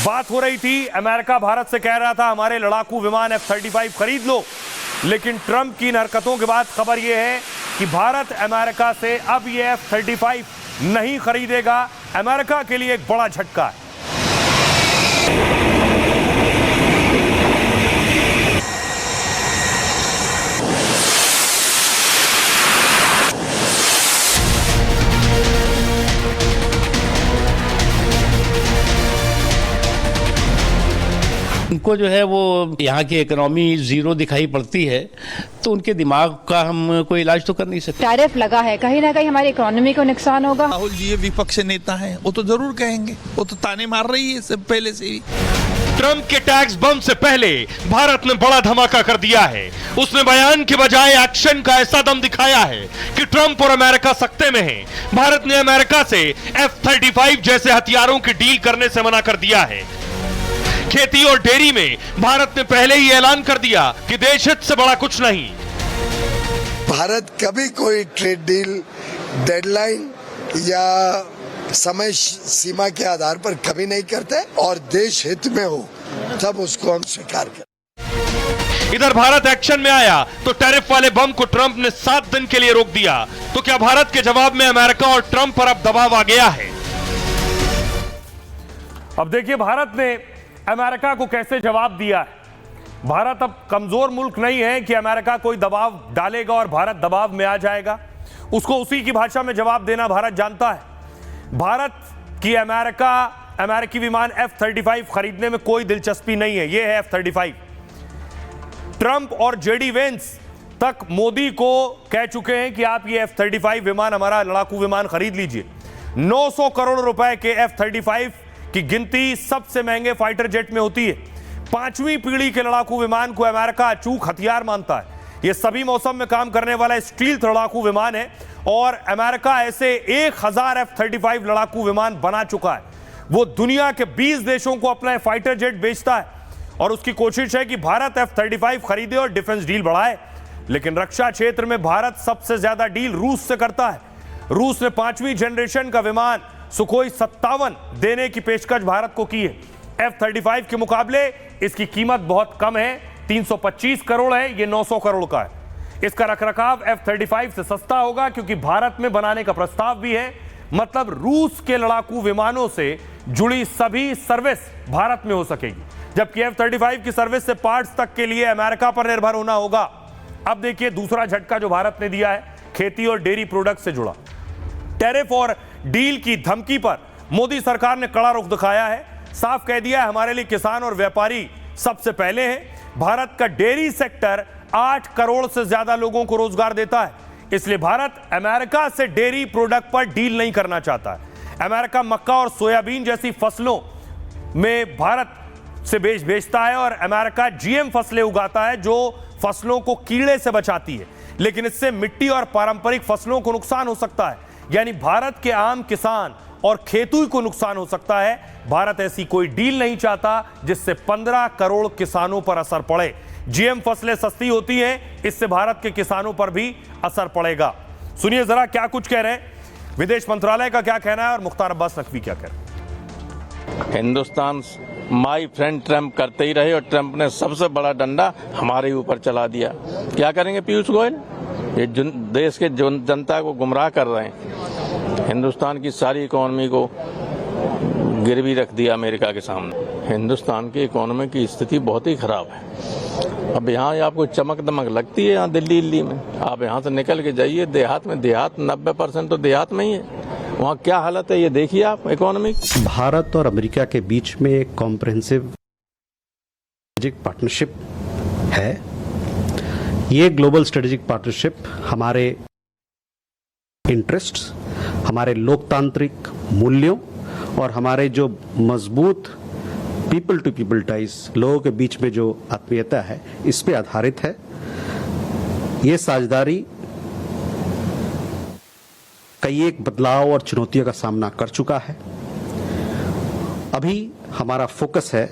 बात हो रही थी। अमेरिका भारत से कह रहा था हमारे लड़ाकू विमान F-35 खरीद लो। लेकिन ट्रंप की इन हरकतों के बाद खबर यह है कि भारत अमेरिका से अब ये F-35 नहीं खरीदेगा। अमेरिका के लिए एक बड़ा झटका है। उनको जो है वो यहाँ की इकोनॉमी जीरो दिखाई पड़ती है, तो उनके दिमाग का हम कोई इलाज तो कर नहीं सकते। टैरिफ लगा है, कहीं ना कहीं हमारी इकोनॉमी को नुकसान होगा। राहुल जी ये विपक्ष नेता है, वो तो जरूर कहेंगे, वो तो ताने मार रही है इससे पहले से ही। ट्रंप के टैक्स बम से पहले भारत ने बड़ा धमाका कर दिया है। उसने बयान के बजाय एक्शन का ऐसा दम दिखाया है कि ट्रंप और अमेरिका सख्ते में हैं। भारत ने अमेरिका से F-35 जैसे हथियारों की डील करने से मना कर दिया है। खेती और डेयरी में भारत ने पहले ही ऐलान कर दिया कि देश हित से बड़ा कुछ नहीं। भारत कभी कोई ट्रेड डील डेडलाइन या समय सीमा के आधार पर कभी नहीं करते और देश हित में हो तब उसको हम स्वीकार करें। इधर भारत एक्शन में आया तो टैरिफ वाले बम को ट्रंप ने 7 दिन के लिए रोक दिया। तो क्या भारत के जवाब में अमेरिका और ट्रंप पर अब दबाव आ गया है? अब देखिए भारत ने अमेरिका को कैसे जवाब दिया है। भारत अब कमजोर मुल्क नहीं है कि अमेरिका कोई दबाव डालेगा और भारत दबाव में आ जाएगा। उसको उसी की भाषा में जवाब देना भारत जानता है। भारत की अमेरिकी विमान F-35 खरीदने में कोई दिलचस्पी नहीं है। यह है F-35। ट्रंप और जेडी वेंस तक मोदी को कह चुके हैं कि आप ये F-35 विमान, हमारा लड़ाकू विमान खरीद लीजिए। 900 करोड़ रुपए के F-35 की गिनती सबसे महंगे फाइटर जेट में होती है। 5वीं पीढ़ी के लड़ाकू विमान को अमेरिका अचूक हथियार मानता है। यह सभी मौसम में काम करने वाला स्टील्थ लड़ाकू विमान है और अमेरिका ऐसे 1000 F-35 लड़ाकू विमान बना चुका है। वो दुनिया के 20 देशों को अपना फाइटर जेट बेचता है और उसकी कोशिश है कि भारत F-35 खरीदे और डिफेंस डील बढ़ाए। लेकिन रक्षा क्षेत्र में भारत सबसे ज्यादा डील रूस से करता है। रूस ने 5वीं जनरेशन का विमान सुखोई 57 देने की पेशकश भारत को की है। F-35 के मुकाबले इसकी कीमत बहुत कम है, 325 करोड़ है, ये 900 करोड़ का है। इसका रखरखाव F-35 से सस्ता होगा क्योंकि भारत में बनाने का प्रस्ताव भी है। मतलब रूस के लड़ाकू विमानों से जुड़ी सभी सर्विस भारत में हो सकेगी, जबकि F-35 की सर्विस से पार्ट्स तक के लिए अमेरिका पर निर्भर होना होगा। अब देखिए दूसरा झटका जो भारत ने दिया है खेती और डेयरी प्रोडक्ट से जुड़ा। टैरिफ और डील की धमकी पर मोदी सरकार ने कड़ा रुख दिखाया है। साफ कह दिया है हमारे लिए किसान और व्यापारी सबसे पहले हैं। भारत का डेयरी सेक्टर 8 करोड़ से ज्यादा लोगों को रोजगार देता है, इसलिए भारत अमेरिका से डेयरी प्रोडक्ट पर डील नहीं करना चाहता है। अमेरिका मक्का और सोयाबीन जैसी फसलों में भारत से बेचता है और अमेरिका GM फसलें उगाता है जो फसलों को कीड़े से बचाती है, लेकिन इससे मिट्टी और पारंपरिक फसलों को नुकसान हो सकता है। यानी भारत के आम किसान और खेतों को नुकसान हो सकता है। भारत ऐसी कोई डील नहीं चाहता जिससे 15 करोड़ किसानों पर असर पड़े। GM फसलें सस्ती होती हैं, इससे भारत के किसानों पर भी असर पड़ेगा। सुनिए जरा क्या कुछ कह रहे हैं, विदेश मंत्रालय का क्या कहना है और मुख्तार अब्बास नकवी क्या कह रहे हैं। हिंदुस्तान माई फ्रेंड ट्रंप करते ही रहे और ट्रंप ने सबसे बड़ा डंडा हमारे ऊपर चला दिया। क्या करेंगे पीयूष गोयल? ये देश के जनता को गुमराह कर रहे हैं। हिंदुस्तान की सारी इकोनॉमी को गिरवी रख दिया अमेरिका के सामने। हिंदुस्तान की इकोनॉमी की स्थिति बहुत ही खराब है। अब यहाँ आपको चमक दमक लगती है यहाँ दिल्ली में, आप यहाँ से निकल के जाइए देहात में, देहात 90% तो देहात में ही है। वहाँ क्या हालत है ये देखिए आप इकोनॉमिक। भारत और अमेरिका के बीच में एक कॉम्प्रिहेंसिव स्ट्रेटेजिक पार्टनरशिप है। ये ग्लोबल स्ट्रेटेजिक पार्टनरशिप हमारे इंटरेस्ट्स, हमारे लोकतांत्रिक मूल्यों और हमारे जो मजबूत पीपल टू पीपल टाइज, लोगों के बीच में जो आत्मीयता है, इस पे आधारित है। ये साझेदारी कई एक बदलाव और चुनौतियों का सामना कर चुका है। अभी हमारा फोकस है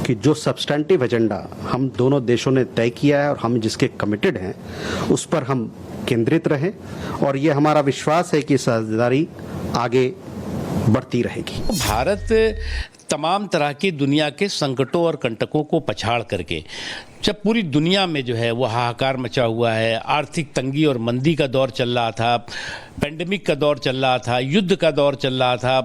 कि जो सब्सटेंटिव एजेंडा हम दोनों देशों ने तय किया है और हम जिसके कमिटेड हैं, उस पर हम केंद्रित रहें और ये हमारा विश्वास है कि साझेदारी आगे बढ़ती रहेगी। भारत तमाम तरह की दुनिया के संकटों और कंटकों को पछाड़ करके, जब पूरी दुनिया में जो है वो हाहाकार मचा हुआ है, आर्थिक तंगी और मंदी का दौर चल रहा था, पेंडेमिक का दौर चल रहा था, युद्ध का दौर चल रहा था,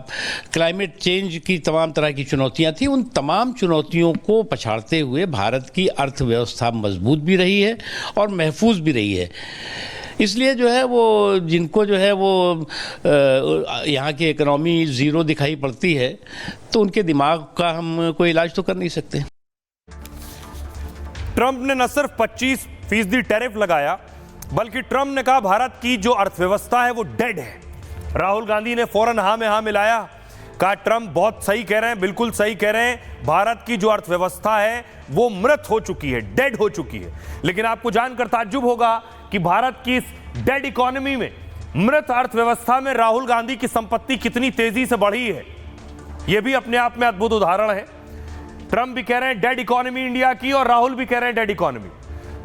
क्लाइमेट चेंज की तमाम तरह की चुनौतियां थी, उन तमाम चुनौतियों को पछाड़ते हुए भारत की अर्थव्यवस्था मजबूत भी रही है और महफूज भी रही है। इसलिए जो है वो जिनको जो है वो यहाँ की इकोनॉमी जीरो दिखाई पड़ती है तो उनके दिमाग का हम कोई इलाज तो कर नहीं सकते। ट्रंप ने न सिर्फ 25% टैरिफ लगाया, बल्कि ट्रंप ने कहा भारत की जो अर्थव्यवस्था है वो डेड है। राहुल गांधी ने फौरन हाँ में हाँ मिलाया, कहा ट्रंप बहुत सही कह रहे हैं, बिल्कुल सही कह रहे हैं, भारत की जो अर्थव्यवस्था है वो मृत हो चुकी है, डेड हो चुकी है। लेकिन आपको जानकर ताज्जुब होगा कि भारत की इस डेड इकोनॉमी में, मृत अर्थव्यवस्था में राहुल गांधी की संपत्ति कितनी तेजी से बढ़ी है। यह भी अपने आप में अद्भुत उदाहरण है। ट्रंप भी कह रहे हैं डेड इकोनॉमी इंडिया की और राहुल भी कह रहे हैं डेड इकोनॉमी।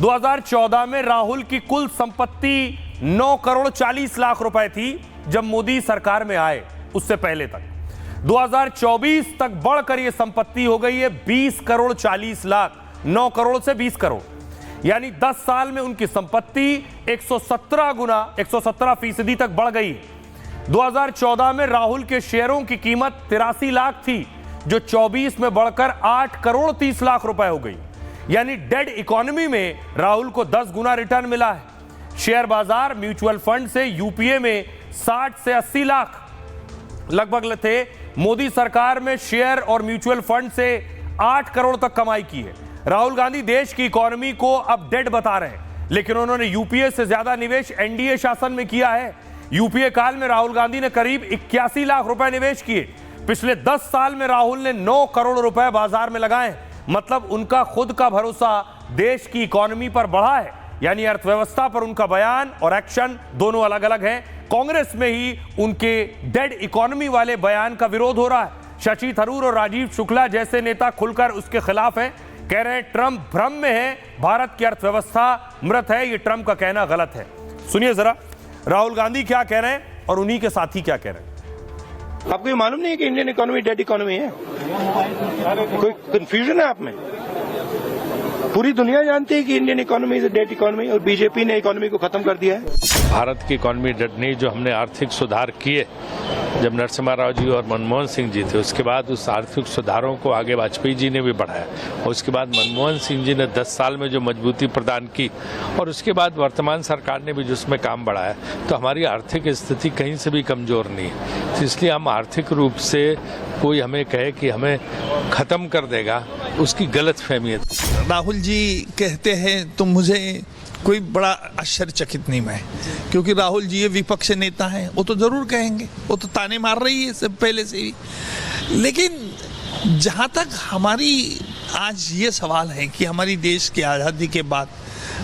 2014 में राहुल की कुल संपत्ति 9 करोड़ 40 लाख रुपए थी जब मोदी सरकार में आए, उससे पहले तक। 2024 तक बढ़कर यह संपत्ति हो गई है 20 करोड़ 40 लाख, 9 करोड़ से 20 करोड़, यानी 10 साल में उनकी संपत्ति 117 गुना 117% तक बढ़ गई है। 2014 में राहुल के शेयरों की कीमत 83 लाख थी, जो 24 में बढ़कर 8 करोड़ 30 लाख रुपए हो गई, यानी डेड इकोनॉमी में राहुल को 10 गुना रिटर्न मिला है। शेयर बाजार म्यूचुअल फंड से यूपीए में 60 से 80 लाख लगभग थे। मोदी सरकार में शेयर और म्यूचुअल फंड से 8 करोड़ तक कमाई की है। राहुल गांधी देश की इकोनॉमी को अब डेड बता रहे हैं, लेकिन उन्होंने यूपीए से ज्यादा निवेश एनडीए शासन में किया है। यूपीए काल में राहुल गांधी ने करीब 81 लाख रुपए निवेश किए। पिछले 10 साल में राहुल ने 9 करोड़ रुपए बाजार में लगाए, मतलब उनका खुद का भरोसा देश की इकोनॉमी पर बढ़ा है, यानी अर्थव्यवस्था पर उनका बयान और एक्शन दोनों अलग अलग हैं। कांग्रेस में ही उनके डेड इकोनॉमी वाले बयान का विरोध हो रहा है। शशि थरूर और राजीव शुक्ला जैसे नेता खुलकर उसके खिलाफ हैं, कह रहे हैं ट्रंप भ्रम में है, भारत की अर्थव्यवस्था मृत है, ये ट्रंप का कहना गलत है। सुनिए जरा राहुल गांधी क्या कह रहे हैं और उन्हीं के साथी क्या कह रहे हैं। आपको ये मालूम नहीं है कि इंडियन इकोनॉमी डेड इकोनॉमी है? कोई कंफ्यूजन है आप में? पूरी दुनिया जानती है कि Indian economy is dead economy और बीजेपी ने इकोनॉमी को खत्म कर दिया है। भारत की इकोनॉमी डेड नहीं, जो हमने आर्थिक सुधार किए जब नरसिम्हा राव जी और मनमोहन सिंह जी थे, उसके बाद उस आर्थिक सुधारों को आगे वाजपेयी जी ने भी बढ़ाया और उसके बाद मनमोहन सिंह जी ने 10 साल में जो मजबूती प्रदान की और उसके बाद वर्तमान सरकार ने भी जिसमें काम बढ़ाया, तो हमारी आर्थिक स्थिति कहीं से भी कमजोर नहीं है। तो इसलिए हम आर्थिक रूप से कोई हमें कहे कि हमें खत्म कर देगा, उसकी गलत फहमी है। राहुल जी कहते हैं तो मुझे कोई बड़ा आश्चर्यचकित नहीं मैं, क्योंकि राहुल जी ये विपक्ष नेता हैं, वो तो जरूर कहेंगे, वो तो ताने मार रही है सब पहले से ही। लेकिन जहाँ तक हमारी आज ये सवाल है कि हमारी देश की आज़ादी के बाद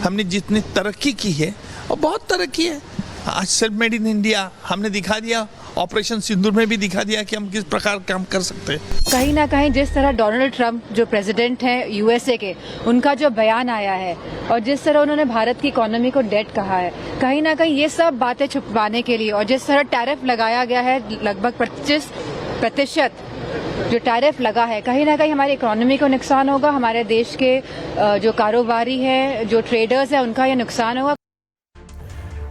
हमने जितनी तरक्की की है, और बहुत तरक्की है, आज सेल्फ मेड इन इंडिया हमने दिखा दिया, ऑपरेशन सिंदूर में भी दिखा दिया कि हम किस प्रकार काम कर सकते हैं। कहीं ना कहीं जिस तरह डोनाल्ड ट्रंप जो प्रेसिडेंट हैं यूएसए के, उनका जो बयान आया है और जिस तरह उन्होंने भारत की इकोनॉमी को डेड कहा है, कहीं ना कहीं ये सब बातें छुपाने के लिए, और जिस तरह टैरिफ लगाया गया है लगभग 25% जो टैरिफ लगा है, कहीं ना कहीं हमारी इकोनॉमी को नुकसान होगा, हमारे देश के जो कारोबारी है, जो ट्रेडर्स है, उनका ये नुकसान होगा।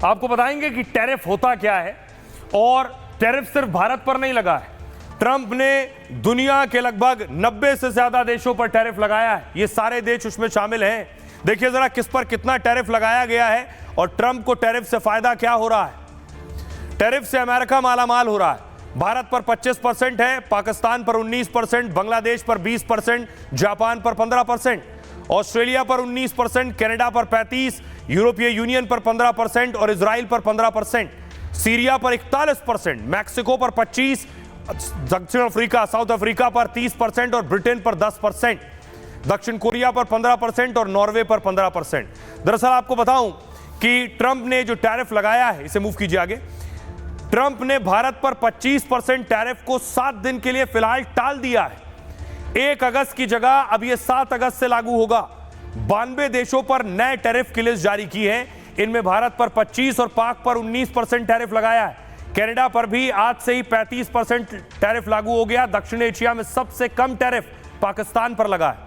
आपको बताएंगे कि टैरिफ होता क्या है, और टैरिफ सिर्फ भारत पर नहीं लगा है। ट्रंप ने दुनिया के लगभग 90 से ज्यादा देशों पर टैरिफ लगाया है, ये सारे देश उसमें शामिल हैं। देखिए जरा किस पर कितना टैरिफ लगाया गया है और ट्रंप को टैरिफ से फायदा क्या हो रहा है। टैरिफ से अमेरिका मालामाल हो रहा है। भारत पर 25% है, पाकिस्तान पर 19%, बांग्लादेश पर 20%, जापान पर 15%, ऑस्ट्रेलिया पर 19%, कनाडा पर 35%, यूरोपीय यूनियन पर 15% और इजराइल पर 15%, सीरिया पर 41%, मैक्सिको पर 25%, दक्षिण अफ्रीका साउथ अफ्रीका पर 30% और ब्रिटेन पर 10%, दक्षिण कोरिया पर 15% और नॉर्वे पर 15%। दरअसल आपको बताऊं कि ट्रंप ने जो टैरिफ लगाया है, इसे मूव कीजिए आगे, ट्रंप ने भारत पर 25% टैरिफ को 7 दिन के लिए फिलहाल टाल दिया है। 1 अगस्त की जगह अब यह 7 अगस्त से लागू होगा। 92 देशों पर नए टैरिफ की लिस्ट जारी की है, इनमें भारत पर 25 और पाक पर 19% टैरिफ लगाया है। कनाडा पर भी आज से ही 35% टैरिफ लागू हो गया। दक्षिण एशिया में सबसे कम टैरिफ पाकिस्तान पर लगा है,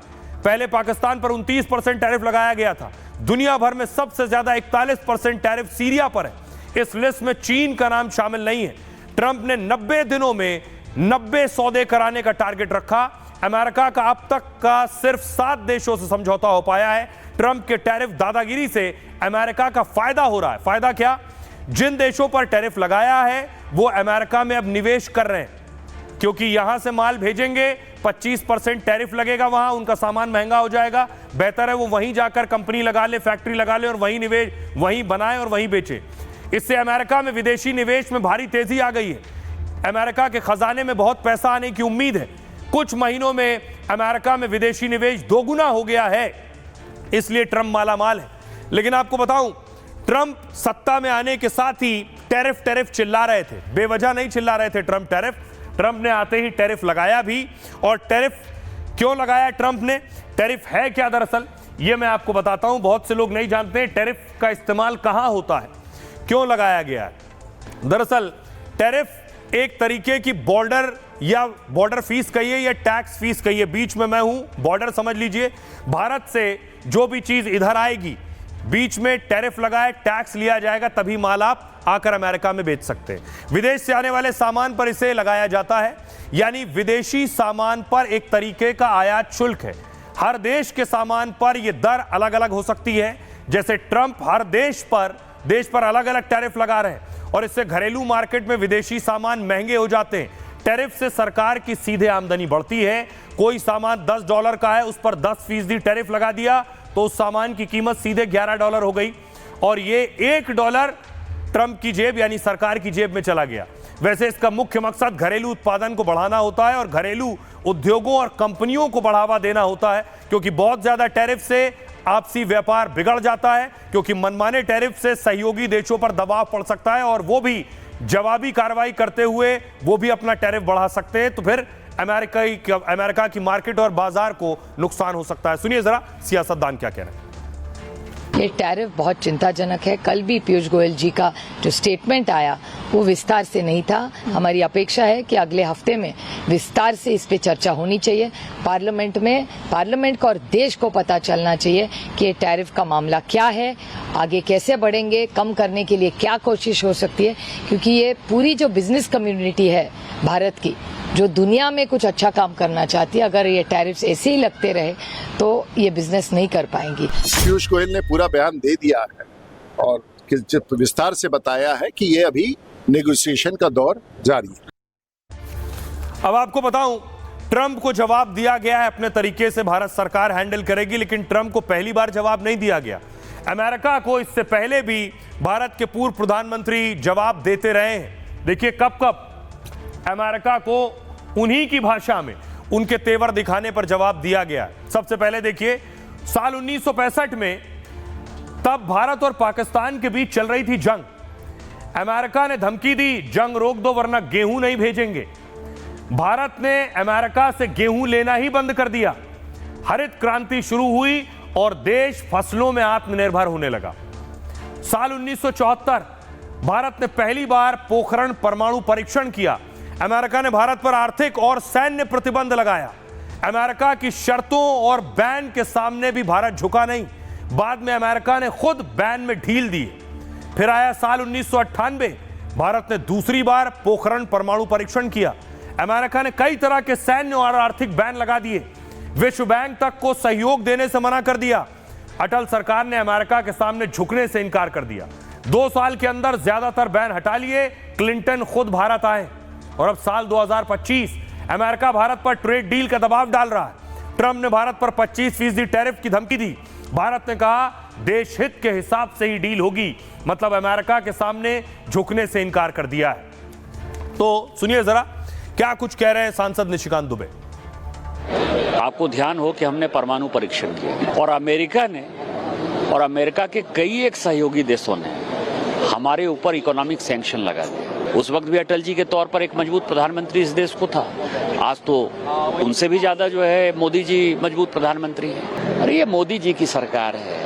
पहले पाकिस्तान पर 29% टैरिफ लगाया गया था। दुनिया भर में सबसे ज्यादा 41% टैरिफ सीरिया पर है। इस लिस्ट में चीन का नाम शामिल नहीं है। ट्रंप ने 90 दिनों में 90 सौदे कराने का टारगेट रखा। अमेरिका का अब तक का सिर्फ 7 देशों से समझौता हो पाया है। ट्रंप के टैरिफ दादागिरी से अमेरिका का फायदा हो रहा है। फायदा क्या? जिन देशों पर टैरिफ लगाया है वो अमेरिका में अब निवेश कर रहे हैं, क्योंकि यहां से माल भेजेंगे 25% टैरिफ लगेगा, वहां उनका सामान महंगा हो जाएगा। बेहतर है वो वहीं जाकर कंपनी लगा ले, फैक्ट्री लगा ले और वहीं निवेश वहीं बनाए और वहीं बेचे। इससे अमेरिका में विदेशी निवेश में भारी तेजी आ गई है। अमेरिका के खजाने में बहुत पैसा आने की उम्मीद है। कुछ महीनों में अमेरिका में विदेशी निवेश 2 गुना हो गया है, इसलिए ट्रंप मालामाल है। लेकिन आपको बताऊं, ट्रंप सत्ता में आने के साथ ही टैरिफ चिल्ला रहे थे, बेवजह नहीं चिल्ला रहे थे ट्रंप टैरिफ। ट्रंप ने आते ही टैरिफ लगाया भी, और टैरिफ क्यों लगाया ट्रंप ने? टैरिफ है क्या दरअसल, ये मैं आपको बताता हूं। बहुत से लोग नहीं जानते हैं टैरिफ का इस्तेमाल कहां होता है, क्यों लगाया गया है। दरअसल टैरिफ एक तरीके की बॉर्डर फीस कहिए या टैक्स फीस कहिए, बीच में मैं हूं, बॉर्डर समझ लीजिए। भारत से जो भी चीज इधर आएगी, बीच में टैरिफ लगाए, टैक्स लिया जाएगा, तभी माल आप आकर अमेरिका में बेच सकते हैं। विदेश से आने वाले सामान पर इसे लगाया जाता है, यानी विदेशी सामान पर एक तरीके का आयात शुल्क है। हर देश के सामान पर यह दर अलग अलग हो सकती है। जैसे ट्रंप हर देश पर अलग अलग टैरिफ लगा रहे हैं और इससे घरेलू मार्केट में विदेशी सामान महंगे हो जाते हैं। टैरिफ से सरकार की सीधे आमदनी बढ़ती है। कोई सामान $10 का है, उस पर 10% टैरिफ लगा दिया तो उस सामान की कीमत सीधे $11 हो गई और ये $1 ट्रंप की जेब यानी सरकार की जेब में चला गया। वैसे इसका मुख्य मकसद घरेलू उत्पादन को बढ़ाना होता है और घरेलू उद्योगों और कंपनियों को बढ़ावा देना होता है, क्योंकि बहुत ज्यादा टैरिफ से आपसी व्यापार बिगड़ जाता है, क्योंकि मनमाने टैरिफ से सहयोगी देशों पर दबाव पड़ सकता है और वो भी जवाबी कार्रवाई करते हुए वो भी अपना टैरिफ बढ़ा सकते हैं, तो फिर अमेरिका की मार्केट और बाजार को नुकसान हो सकता है। सुनिए जरा सियासतदान क्या कह रहे हैं। ये टैरिफ बहुत चिंताजनक है। कल भी पीयूष गोयल जी का जो स्टेटमेंट आया वो विस्तार से नहीं था। हमारी अपेक्षा है कि अगले हफ्ते में विस्तार से इस पे चर्चा होनी चाहिए पार्लियामेंट को और देश को पता चलना चाहिए कि ये टैरिफ का मामला क्या है, आगे कैसे बढ़ेंगे, कम करने के लिए क्या कोशिश हो सकती है, क्योंकि ये पूरी जो बिजनेस कम्युनिटी है भारत की, जो दुनिया में कुछ अच्छा काम करना चाहती है, अगर ये टैरिफ्स ऐसे ही लगते रहे तो ये बिजनेस नहीं कर पाएंगी। पीयूष गोयल ने पूरा बयान दे दिया है और विस्तार से बताया है कि ये अभी नेगोशिएशन का दौर जारी है। अब आपको बताऊं, ट्रंप को जवाब दिया गया है, अपने तरीके से भारत सरकार हैंडल करेगी, लेकिन ट्रंप को पहली बार जवाब नहीं दिया गया। अमेरिका को इससे पहले भी भारत के पूर्व प्रधानमंत्री जवाब देते रहे हैं। देखिए कब अमेरिका को उन्हीं की भाषा में उनके तेवर दिखाने पर जवाब दिया गया। सबसे पहले देखिए साल 1965 में, तब भारत और पाकिस्तान के बीच चल रही थी जंग। अमेरिका ने धमकी दी, जंग रोक दो वरना गेहूं नहीं भेजेंगे। भारत ने अमेरिका से गेहूं लेना ही बंद कर दिया। हरित क्रांति शुरू हुई और देश फसलों में आत्मनिर्भर होने लगा। साल 1974 भारत ने पहली बार पोखरण परमाणु परीक्षण किया। अमेरिका ने भारत पर आर्थिक और सैन्य प्रतिबंध लगाया। अमेरिका की शर्तों और बैन के सामने भी भारत झुका नहीं। बाद में अमेरिका ने खुद बैन में ढील दी। फिर आया साल 1998, भारत ने दूसरी बार पोखरण परमाणु परीक्षण किया। अमेरिका ने कई तरह के सैन्य और आर्थिक बैन लगा दिए। विश्व बैंक तक को सहयोग देने से मना कर दिया। अटल सरकार ने अमेरिका के सामने झुकने से इनकार कर दिया। 2 साल के अंदर ज्यादातर बैन हटा लिए। क्लिंटन खुद भारत आए और अब साल 2025 अमेरिका भारत पर ट्रेड डील का दबाव डाल रहा है। ट्रंप ने भारत पर 25% टैरिफ की धमकी दी। भारत ने कहा देश हित के हिसाब से ही डील होगी, मतलब अमेरिका के सामने झुकने से इनकार कर दिया है। तो सुनिए जरा क्या कुछ कह रहे हैं सांसद निशिकांत दुबे। आपको ध्यान हो कि हमने परमाणु परीक्षण किया और अमेरिका ने और अमेरिका के कई एक सहयोगी देशों ने हमारे ऊपर इकोनॉमिक सैंक्शन लगा दिया। उस वक्त भी अटल जी के तौर पर एक मजबूत प्रधानमंत्री इस देश को था। आज तो उनसे भी ज्यादा जो है मोदी जी मजबूत प्रधानमंत्री हैं। और ये मोदी जी की सरकार है,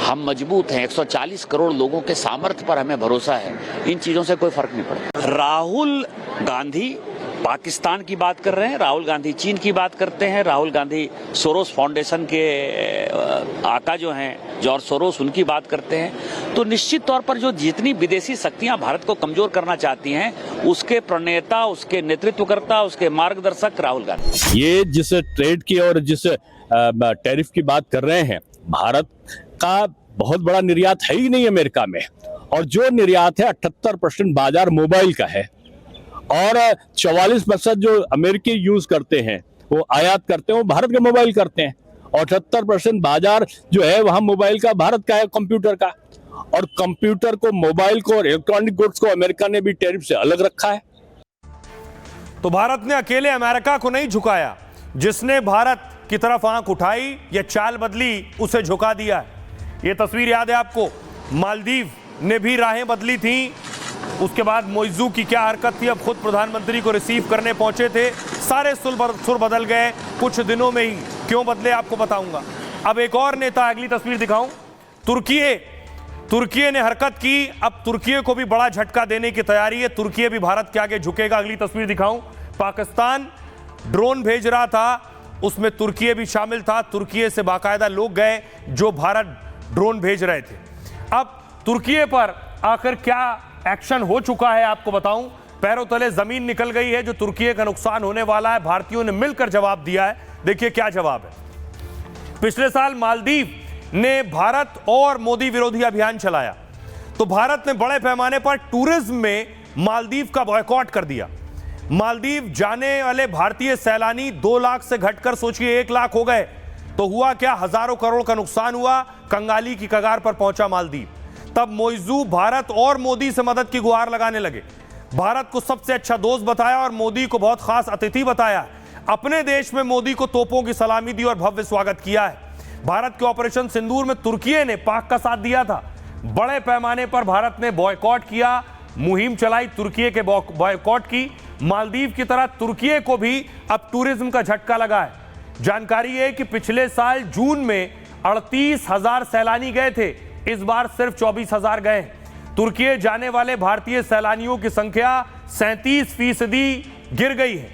हम मजबूत हैं। 140 करोड़ लोगों के सामर्थ्य पर हमें भरोसा है। इन चीजों से कोई फर्क नहीं पड़ता। राहुल गांधी पाकिस्तान की बात कर रहे हैं, राहुल गांधी चीन की बात करते हैं, राहुल गांधी सोरोस फाउंडेशन के आका जो हैं जॉर्ज सोरोस, उनकी बात करते हैं। तो निश्चित तौर पर जो जितनी विदेशी शक्तियां भारत को कमजोर करना चाहती हैं, उसके प्रणेता, उसके नेतृत्वकर्ता, उसके मार्गदर्शक राहुल गांधी। ये जिस ट्रेड की और जिस टैरिफ की बात कर रहे हैं, भारत का बहुत बड़ा निर्यात है ही नहीं अमेरिका में, और जो निर्यात है 78% बाजार मोबाइल का है और 44% जो अमेरिकी यूज करते हैं, वो आयात करते हैं, वो भारत के मोबाइल करते हैं। और 78% बाजार जो है वहां मोबाइल का भारत का है, कंप्यूटर का। और कंप्यूटर को, मोबाइल को और इलेक्ट्रॉनिक गुड्स को अमेरिका ने भी टैरिफ से अलग रखा है। तो भारत ने अकेले अमेरिका को नहीं झुकाया, जिसने भारत की तरफ आंख उठाई या चाल बदली उसे झुका दिया। ये तस्वीर याद है आपको, मालदीव ने भी राहें बदली थी। उसके बाद मोइजू की क्या हरकत थी, अब खुद प्रधानमंत्री को रिसीव करने पहुंचे थे। सारे सुर बदल गए कुछ दिनों में ही। क्यों बदले आपको बताऊंगा। अब एक और नेता, अगली तस्वीर दिखाऊं। तुर्की ने हरकत की। अब तुर्की को भी बड़ा झटका देने की तैयारी है। तुर्की भी भारत के आगे झुकेगा। अगली तस्वीर दिखाऊं। पाकिस्तान ड्रोन भेज रहा था, उसमें तुर्की भी शामिल था। तुर्की से बाकायदा लोग गए जो भारत ड्रोन भेज रहे थे। अब तुर्की पर आखिर क्या एक्शन हो चुका है आपको बताऊं। पैरों तले जमीन निकल गई है। जो तुर्की का नुकसान होने वाला है, भारतीयों ने मिलकर जवाब दिया है। देखिए क्या जवाब है। पिछले साल मालदीव ने भारत और मोदी विरोधी अभियान चलाया तो भारत ने बड़े पैमाने पर टूरिज्म में मालदीव का बॉयकॉट कर दिया। मालदीव जाने वाले भारतीय सैलानी 2 लाख से घटकर सोचिए 1 लाख हो गए। तो हुआ क्या, हजारों करोड़ का नुकसान हुआ। कंगाली की कगार पर पहुंचा मालदीव। तब मोइजू भारत और मोदी से मदद की गुहार लगाने लगे। भारत को सबसे अच्छा दोस्त बताया और मोदी को बहुत खास अतिथि बताया। अपने देश में मोदी को तोपों की सलामी दी और भव्य स्वागत किया है। भारत के ऑपरेशन सिंदूर में तुर्की ने पाक का साथ दिया था। बड़े पैमाने पर भारत ने बॉयकॉट किया, मुहिम चलाई, तुर्की के बॉयकॉट की। मालदीव की तरह तुर्की को भी अब टूरिज्म का झटका लगा है। जानकारी है कि पिछले साल जून में 38,000 सैलानी गए थे, इस बार सिर्फ 24,000 गए। तुर्की जाने वाले भारतीय सैलानियों की संख्या 37% गिर गई है।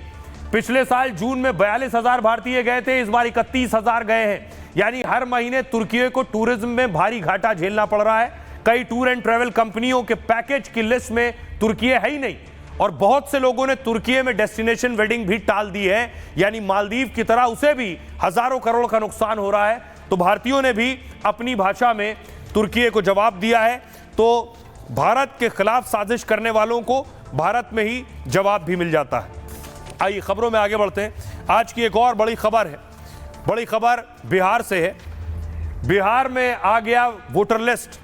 पिछले साल जून में 42,000 भारतीय गए थे, इस बार 31,000 गए हैं। यानी हर महीने तुर्की को टूरिज्म में भारी घाटा झेलना पड़ रहा है। कई टूर एंड ट्रैवल कंपनियों के पैकेज की लिस्ट में तुर्की है ही नहीं और बहुत से लोगों ने तुर्की में डेस्टिनेशन वेडिंग भी टाल दी है। यानी मालदीव की तरह उसे भी हजारों करोड़ का नुकसान हो रहा है। तो भारतीयों ने भी अपनी भाषा में तुर्की को जवाब दिया है। तो भारत के खिलाफ साजिश करने वालों को भारत में ही जवाब भी मिल जाता है। आइए खबरों में आगे बढ़ते हैं। आज की एक और बड़ी खबर है। बड़ी खबर बिहार से है। बिहार में आ गया वोटर लिस्ट।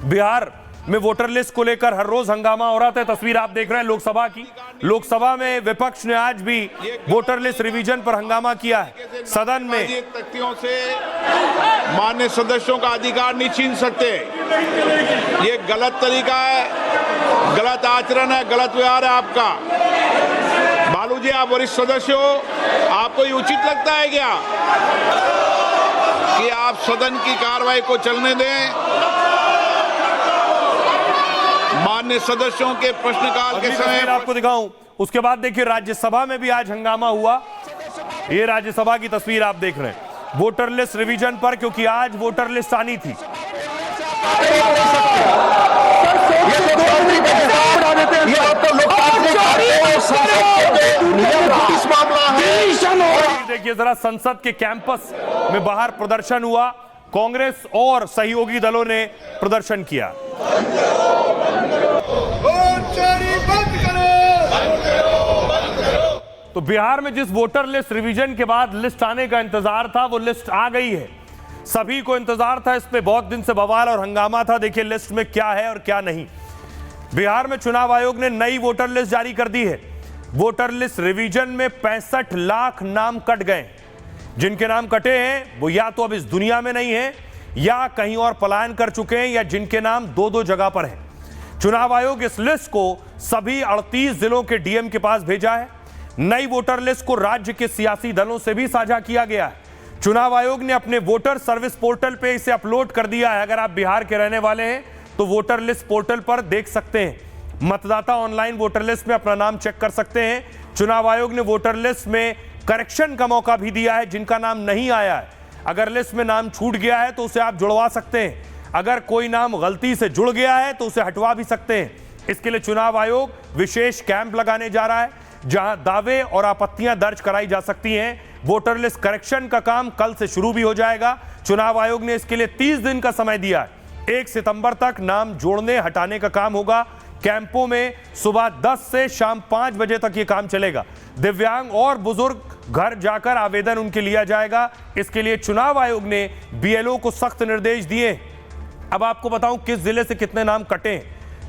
बिहार में वोटर लिस्ट को लेकर हर रोज हंगामा हो रहा था। तस्वीर आप देख रहे हैं लोकसभा की। लोकसभा में विपक्ष ने आज भी वोटर लिस्ट रिवीजन पर हंगामा किया है। सदन में तख्तियों से मान्य सदस्यों का अधिकार नहीं छीन सकते। ये गलत तरीका है, गलत आचरण है, गलत व्यवहार है आपका। बालू जी, आप वरिष्ठ सदस्य हो, आपको ये उचित लगता है क्या कि आप सदन की कार्रवाई को चलने दें? मान्य सदस्यों के प्रश्नकाल के समय आपको दिखाऊं। उसके बाद देखिए राज्यसभा में भी आज हंगामा हुआ। ये राज्यसभा की तस्वीर आप देख रहे हैं वोटर लिस्ट रिवीजन पर, क्योंकि आज वोटर लिस्ट आनी थी। देखिए जरा, संसद के कैंपस में बाहर प्रदर्शन हुआ। कांग्रेस और सहयोगी दलों ने प्रदर्शन किया। तो बिहार में जिस वोटर लिस्ट रिवीजन के बाद लिस्ट आने का इंतजार था, वो लिस्ट आ गई है। सभी को इंतजार था, इस पे बहुत दिन से बवाल और हंगामा था। देखिए लिस्ट में क्या है और क्या नहीं। बिहार में चुनाव आयोग ने नई वोटर लिस्ट जारी कर दी है। वोटर लिस्ट रिवीजन में 65 लाख नाम कट गए। जिनके नाम कटे हैं वो या तो अब इस दुनिया में नहीं है, या कहीं और पलायन कर चुके हैं, या जिनके नाम 2-2 जगह पर हैं। चुनाव आयोग इस लिस्ट को सभी 38 जिलों के डीएम के पास भेजा है। नई वोटर लिस्ट को राज्य के सियासी दलों से भी साझा किया गया है। चुनाव आयोग ने अपने वोटर सर्विस पोर्टल पे इसे अपलोड कर दिया है। अगर आप बिहार के रहने वाले हैं तो वोटर लिस्ट पोर्टल पर देख सकते हैं। मतदाता ऑनलाइन वोटर लिस्ट में अपना नाम चेक कर सकते हैं। चुनाव आयोग ने वोटर लिस्ट में करेक्शन का मौका भी दिया है। जिनका नाम नहीं आया है, अगर लिस्ट में नाम छूट गया है तो उसे आप जुड़वा सकते हैं। अगर कोई नाम गलती से जुड़ गया है तो उसे हटवा भी सकते हैं। इसके लिए चुनाव आयोग विशेष कैंप लगाने जा रहा है, जहां दावे और आपत्तियां दर्ज कराई जा सकती हैं। वोटर लिस्ट करेक्शन का काम कल से शुरू भी हो जाएगा। चुनाव आयोग ने इसके लिए 30 दिन का समय दिया है। 1 सितंबर तक नाम जोड़ने हटाने का काम होगा। कैंपों में सुबह 10 से शाम 5 बजे तक ये काम चलेगा। दिव्यांग और बुजुर्ग घर जाकर आवेदन उनके लिया जाएगा। इसके लिए चुनाव आयोग ने बीएलओ को सख्त निर्देश दिए। अब आपको बताऊं किस जिले से कितने नाम कटे।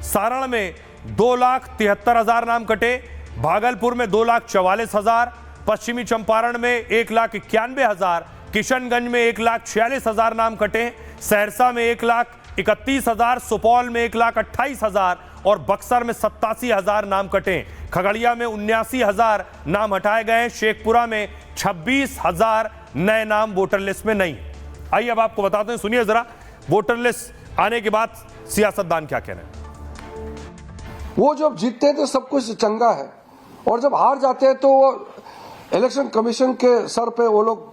सारण में 2,73,000 नाम कटे, भागलपुर में 2,44,000, पश्चिमी चंपारण में 1,91,000, किशनगंज में 1,46,000 नाम कटे, सहरसा में 1,31,000, सुपौल में 1,28,000 और बक्सर में 87,000 नाम कटे, खगड़िया में 79,000 नाम हटाए गए, शेखपुरा में 26,000 नए नाम वोटर लिस्ट में नहीं। आइए अब आपको बताते हैं, सुनिए जरा वोटर लिस्ट आने के बाद सियासतदान क्या कह रहे हैं। वो जब जीतते हैं तो सब कुछ चंगा है, और जब हार जाते हैं तो वो इलेक्शन कमीशन के सर पे वो लोग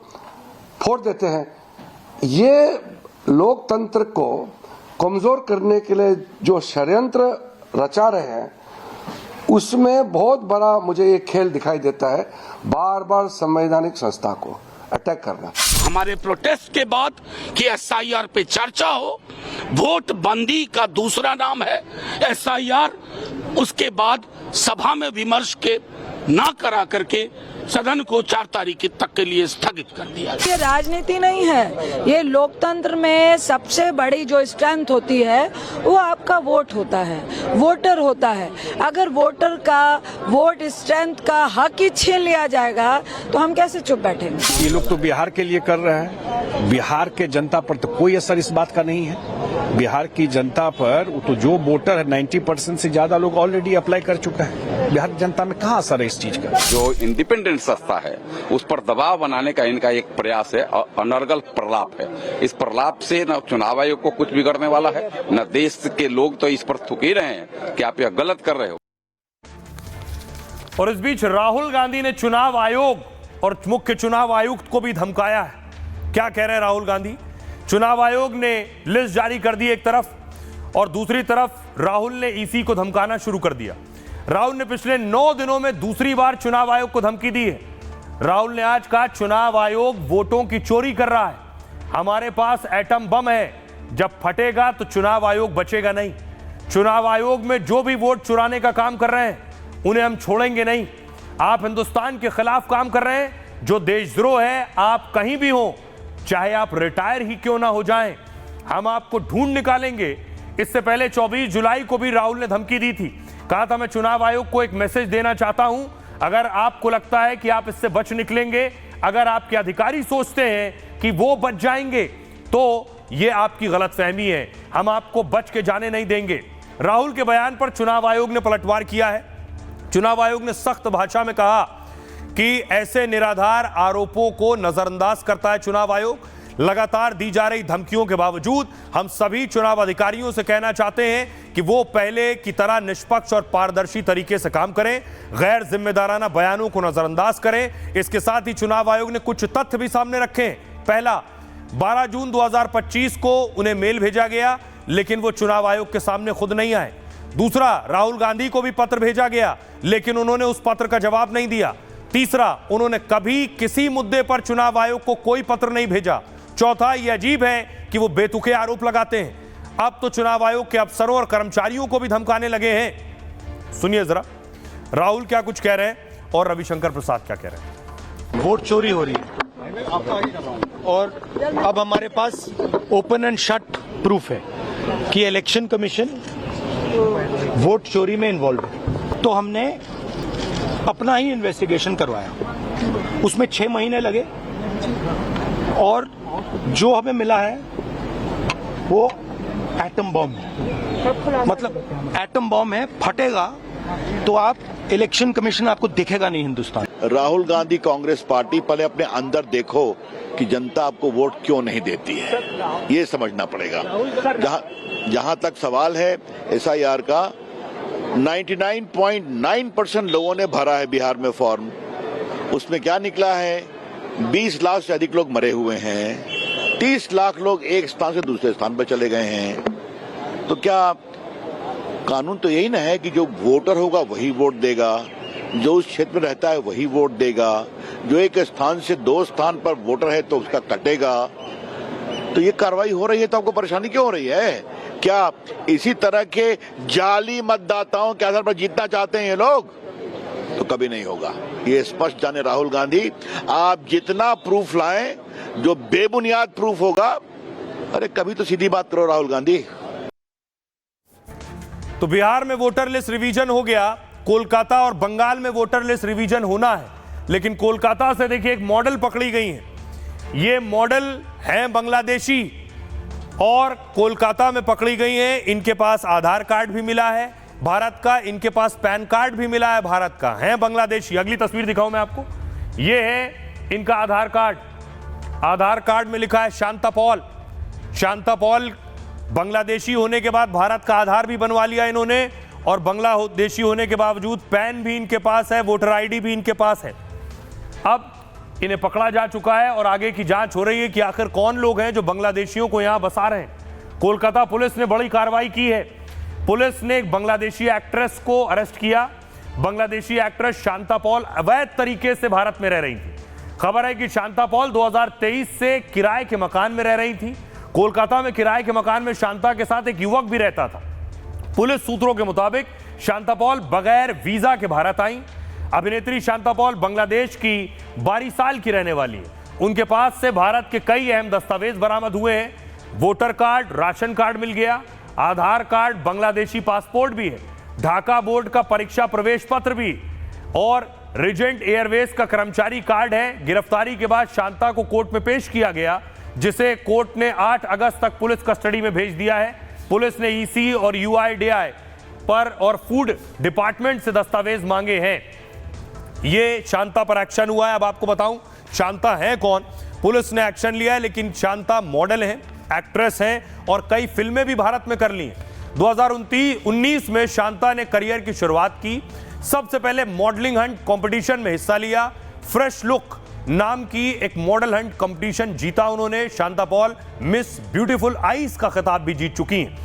फोड़ देते हैं। ये लोकतंत्र को कमजोर करने के लिए जो षड्यंत्र रचा रहे हैं, उसमें बहुत बड़ा मुझे ये खेल दिखाई देता है, बार बार संवैधानिक संस्था को अटैक करना। हमारे प्रोटेस्ट के बाद कि एसआईआर पे चर्चा हो, वोट बंदी का दूसरा नाम है एसआईआर, उसके बाद सभा में विमर्श के ना करा करके सदन को 4 तारीख तक के लिए स्थगित कर दिया। ये राजनीति नहीं है, ये लोकतंत्र में सबसे बड़ी जो स्ट्रेंथ होती है वो आपका वोट होता है, वोटर होता है। अगर वोटर का वोट स्ट्रेंथ का हक ही छीन लिया जाएगा तो हम कैसे चुप बैठेंगे। ये लोग तो बिहार के लिए कर रहे हैं, बिहार के जनता पर तो कोई असर इस बात का नहीं है। बिहार की जनता पर तो जो वोटर है 90% से ज्यादा लोग ऑलरेडी अप्लाई कर चुका है। बिहार की जनता में कहाँ असर है इस चीज का। जो इंडिपेंडेंट संस्था है उस पर दबाव बनाने का इनका एक प्रयास है, अनर्गल प्रलाप है। इस प्रलाप से न चुनाव आयोग को कुछ बिगड़ने वाला है, न देश के लोग तो इस पर थूक ही रहे हैं कि आप यह गलत कर रहे हो। और इस बीच राहुल गांधी ने चुनाव आयोग और मुख्य चुनाव आयुक्त को भी धमकाया है। क्या कह रहे हैं राहुल गांधी? चुनाव आयोग ने लिस्ट जारी कर दी एक तरफ, और दूसरी तरफ राहुल ने ईसी को धमकाना शुरू कर दिया। राहुल ने पिछले 9 दिनों में दूसरी बार चुनाव आयोग को धमकी दी है। राहुल ने आज कहा चुनाव आयोग वोटों की चोरी कर रहा है, हमारे पास एटम बम है, जब फटेगा तो चुनाव आयोग बचेगा नहीं। चुनाव आयोग में जो भी वोट चुराने का काम कर रहे हैं उन्हें हम छोड़ेंगे नहीं। आप हिंदुस्तान के खिलाफ काम कर रहे हैं, जो देशद्रोह है, आप कहीं भी हो, चाहे आप रिटायर ही क्यों ना हो जाएं, हम आपको ढूंढ निकालेंगे। इससे पहले 24 जुलाई को भी राहुल ने धमकी दी थी, कहा था मैं चुनाव आयोग को एक मैसेज देना चाहता हूं, अगर आपको लगता है कि आप इससे बच निकलेंगे, अगर आपके अधिकारी सोचते हैं कि वो बच जाएंगे, तो ये आपकी गलतफहमी है, हम आपको बच के जाने नहीं देंगे। राहुल के बयान पर चुनाव आयोग ने पलटवार किया है। चुनाव आयोग ने सख्त भाषा में कहा कि ऐसे निराधार आरोपों को नजरअंदाज करता है चुनाव आयोग। लगातार दी जा रही धमकियों के बावजूद हम सभी चुनाव अधिकारियों से कहना चाहते हैं कि वो पहले की तरह निष्पक्ष और पारदर्शी तरीके से काम करें, गैर जिम्मेदाराना बयानों को नजरअंदाज करें। इसके साथ ही चुनाव आयोग ने कुछ तथ्य भी सामने रखे। पहला, 12 जून 2025 को उन्हें मेल भेजा गया, लेकिन वो चुनाव आयोग के सामने खुद नहीं आए। दूसरा, राहुल गांधी को भी पत्र भेजा गया, लेकिन उन्होंने उस पत्र का जवाब नहीं दिया। तीसरा, उन्होंने कभी किसी मुद्दे पर चुनाव आयोग को कोई पत्र नहीं भेजा। चौथा, यह अजीब है कि वो बेतुके आरोप लगाते हैं। अब तो चुनाव आयोग के अफसरों और कर्मचारियों को भी धमकाने लगे हैं। सुनिए जरा राहुल क्या कुछ कह रहे हैं और रविशंकर प्रसाद क्या कह रहे हैं। वोट चोरी हो रही है और अब हमारे पास ओपन एंड शट प्रूफ है कि इलेक्शन कमीशन वोट चोरी में इन्वॉल्व है। तो हमने अपना ही इन्वेस्टिगेशन करवाया, उसमें 6 महीने लगे और जो हमें मिला है वो एटम बॉम्ब है। मतलब एटम बॉम्ब है, फटेगा तो आप इलेक्शन कमीशन आपको दिखेगा नहीं हिंदुस्तान। राहुल गांधी कांग्रेस पार्टी, पहले अपने अंदर देखो कि जनता आपको वोट क्यों नहीं देती है, ये समझना पड़ेगा। जहां तक सवाल है एसआईआर का, 99.9% लोगों ने भरा है बिहार में फॉर्म, उसमें क्या निकला है, 20 लाख से अधिक लोग मरे हुए हैं, 30 लाख लोग एक स्थान से दूसरे स्थान पर चले गए हैं। तो क्या कानून तो यही ना है कि जो वोटर होगा वही वोट देगा, जो उस क्षेत्र में रहता है वही वोट देगा, जो एक स्थान से 2 स्थान पर वोटर है तो उसका कटेगा। तो ये कार्रवाई हो रही है तो आपको परेशानी क्यों हो रही है? क्या इसी तरह के जाली मतदाताओं के आधार पर जीतना चाहते हैं ये लोग? तो कभी नहीं होगा, ये स्पष्ट जाने राहुल गांधी। आप जितना प्रूफ लाएं, जो बेबुनियाद प्रूफ होगा, अरे कभी तो सीधी बात करो राहुल गांधी। तो बिहार में वोटर लिस्ट रिवीजन हो गया, कोलकाता और बंगाल में वोटर लिस्ट रिवीजन होना है, लेकिन कोलकाता से देखिए एक मॉडल पकड़ी गई है। ये मॉडल है बांग्लादेशी और कोलकाता में पकड़ी गई हैं। इनके पास आधार कार्ड भी मिला है, भारत का, इनके पास पैन कार्ड भी मिला है भारत का, है बांग्लादेशी। अगली तस्वीर दिखाऊं मैं आपको, ये है इनका आधार कार्ड। आधार कार्ड में लिखा है शांता पॉल। शांता पॉल बांग्लादेशी होने के बाद भारत का आधार भी बनवा लिया इन्होंने, और बांग्लादेशी होने के बावजूद पैन भी इनके पास है, वोटर आईडी भी इनके पास है। अब इन्हें पकड़ा जा चुका है और आगे की जांच हो रही है कि आखिर कौन लोग हैं जो बांग्लादेशियों को यहां बसा रहे हैं। कोलकाता पुलिस ने बड़ी कार्रवाई की है। पुलिस ने एक बांग्लादेशी एक्ट्रेस को अरेस्ट किया। बांग्लादेशी एक्ट्रेस शांता पॉल अवैध तरीके से भारत में रह रही थी। खबर है कि शांता पॉल 2023 से किराए के मकान में रह रही थी। कोलकाता में किराए के मकान में शांता के साथ एक युवक भी रहता था। पुलिस सूत्रों के मुताबिक शांता पॉल बगैर वीजा के भारत आई। अभिनेत्री शांता पॉल बांग्लादेश की 22 साल की रहने वाली है। उनके पास से भारत के कई अहम दस्तावेज बरामद हुए हैं। वोटर कार्ड, राशन कार्ड मिल गया, आधार कार्ड, बांग्लादेशी पासपोर्ट भी है, ढाका बोर्ड का परीक्षा प्रवेश पत्र भी, और रिजेंट एयरवेज का कर्मचारी कार्ड है। गिरफ्तारी के बाद शांता को कोर्ट में पेश किया गया, जिसे कोर्ट ने 8 अगस्त तक पुलिस कस्टडी में भेज दिया है। पुलिस ने ईसी और यूआईडीआई पर और फूड डिपार्टमेंट से दस्तावेज मांगे हैं। ये शांता पर एक्शन हुआ है। अब आपको बताऊं शांता है कौन। पुलिस ने एक्शन लिया है, लेकिन शांता मॉडल है, एक्ट्रेस है और कई फिल्में भी भारत में कर ली हैं। 2019 में शांता ने करियर की शुरुआत की। सबसे पहले मॉडलिंग हंट कंपटीशन में हिस्सा लिया। फ्रेश लुक नाम की एक मॉडल हंट कंपटीशन जीता उन्होंने। Shanta Paul miss beautiful eyes का खिताब भी जीत चुकी हैं।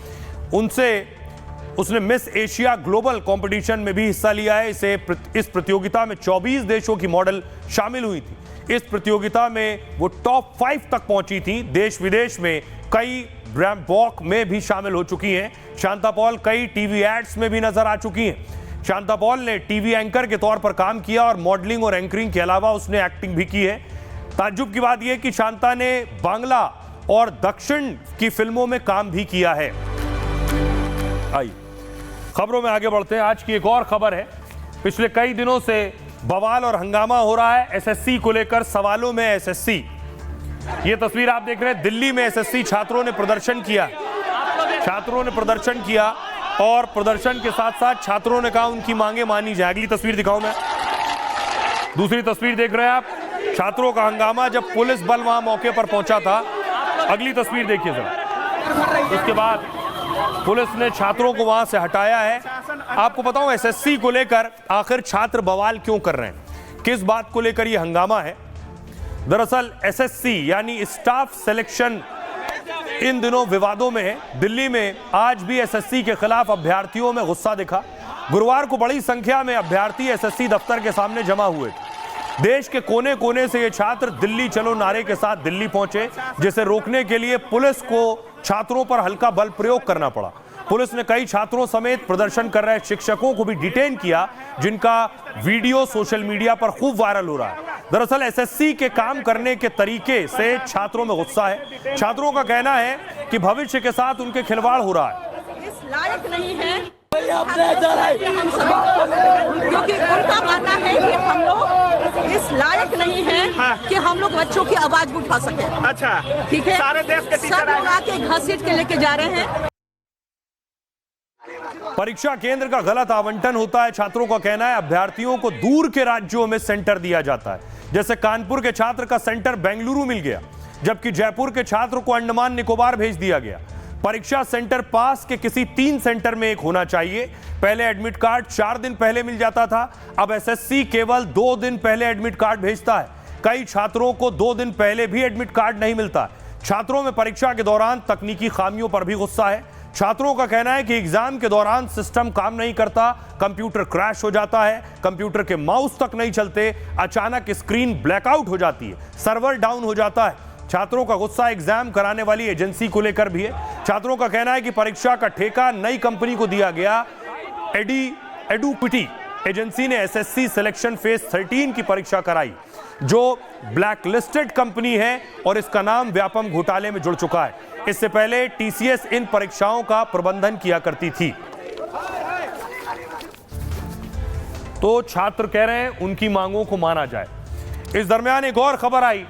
उसने मिस एशिया ग्लोबल कंपटीशन में भी हिस्सा लिया है। इस प्रतियोगिता में 24 देशों की मॉडल शामिल हुई थी। इस प्रतियोगिता में वो टॉप 5 तक पहुंची थी। देश विदेश में कई ब्रैम्बॉक में भी शामिल हो चुकी हैं। शांता पॉल कई टीवी एड्स में भी नजर आ चुकी हैं। शांता पॉल ने टीवी एंकर के तौर पर काम किया और मॉडलिंग और एंकरिंग के अलावा उसने एक्टिंग भी की है। ताज्जुब की बात यह कि शांता ने बांग्ला और दक्षिण की फिल्मों में काम भी किया है। आइए खबरों में आगे बढ़ते हैं। आज की एक और खबर है। पिछले कई दिनों से बवाल और हंगामा हो रहा है एसएससी को लेकर। सवालों में एसएससी, ये तस्वीर आप देख रहे हैं। दिल्ली में एसएससी छात्रों ने प्रदर्शन किया। छात्रों ने प्रदर्शन किया और प्रदर्शन के साथ साथ छात्रों ने कहा उनकी मांगे मानी जाए। अगली तस्वीर दिखाऊं मैं। दूसरी तस्वीर देख रहे हैं आप, छात्रों का हंगामा जब पुलिस बल वहां मौके पर पहुंचा था। अगली तस्वीर देखिए जरा। उसके बाद पुलिस ने छात्रों को वहां से हटाया है। आपको बताऊं एसएससी को लेकर आखिर छात्र बवाल क्यों कर रहे हैं, किस बात को लेकर यह हंगामा है। दरअसल एसएससी यानी स्टाफ सिलेक्शन इन दिनों विवादों में है। दिल्ली में आज भी एसएससी के खिलाफ अभ्यर्थियों में गुस्सा दिखा। गुरुवार को बड़ी संख्या में अभ्यर्थी एसएससी दफ्तर के सामने जमा हुए थे। देश के कोने कोने से ये छात्र दिल्ली चलो नारे के साथ दिल्ली पहुंचे, जिसे रोकने के लिए पुलिस को छात्रों पर हल्का बल प्रयोग करना पड़ा। पुलिस ने कई छात्रों समेत प्रदर्शन कर रहे शिक्षकों को भी डिटेन किया, जिनका वीडियो सोशल मीडिया पर खूब वायरल हो रहा है। दरअसल एसएससी के काम करने के तरीके से छात्रों में गुस्सा है। छात्रों का कहना है कि भविष्य के साथ उनके खिलवाड़ हो रहा है। इस लायक नहीं है क्योंकि उनका मानना है कि हम लोग इस लायक नहीं है कि हम लोग बच्चों की आवाज उठा सके। अच्छा, ठीक है। सारे देश के सब लोग आके घसीट के लेके जा रहे हैं। परीक्षा केंद्र का गलत आवंटन होता है। छात्रों का कहना है अभ्यर्थियों को दूर के राज्यों में सेंटर दिया जाता है। जैसे कानपुर के छात्र का सेंटर बेंगलुरु मिल गया, जबकि जयपुर के छात्र को अंडमान निकोबार भेज दिया गया। परीक्षा सेंटर पास के किसी 3 सेंटर में एक होना चाहिए। पहले एडमिट कार्ड 4 दिन पहले मिल जाता था, अब एसएससी केवल 2 दिन पहले एडमिट कार्ड भेजता है। कई छात्रों को 2 दिन पहले भी एडमिट कार्ड नहीं मिलता। छात्रों में परीक्षा के दौरान तकनीकी खामियों पर भी गुस्सा है। छात्रों का कहना है कि एग्जाम के दौरान सिस्टम काम नहीं करता, कंप्यूटर क्रैश हो जाता है, कंप्यूटर के माउस तक नहीं चलते, अचानक स्क्रीन ब्लैकआउट हो जाती है, सर्वर डाउन हो जाता है। छात्रों का गुस्सा एग्जाम कराने वाली एजेंसी को लेकर भी है। छात्रों का कहना है कि परीक्षा का ठेका नई कंपनी को दिया गया। एडुपिटी एजेंसी ने एसएससी सिलेक्शन फेज 13 की परीक्षा कराई, जो ब्लैकलिस्टेड कंपनी है और इसका नाम व्यापम घोटाले में जुड़ चुका है। इससे पहले टीसीएस इन परीक्षाओं का प्रबंधन किया करती थी। तो छात्र कह रहे हैं उनकी मांगों को माना जाए। इस दरमियान एक और खबर आई।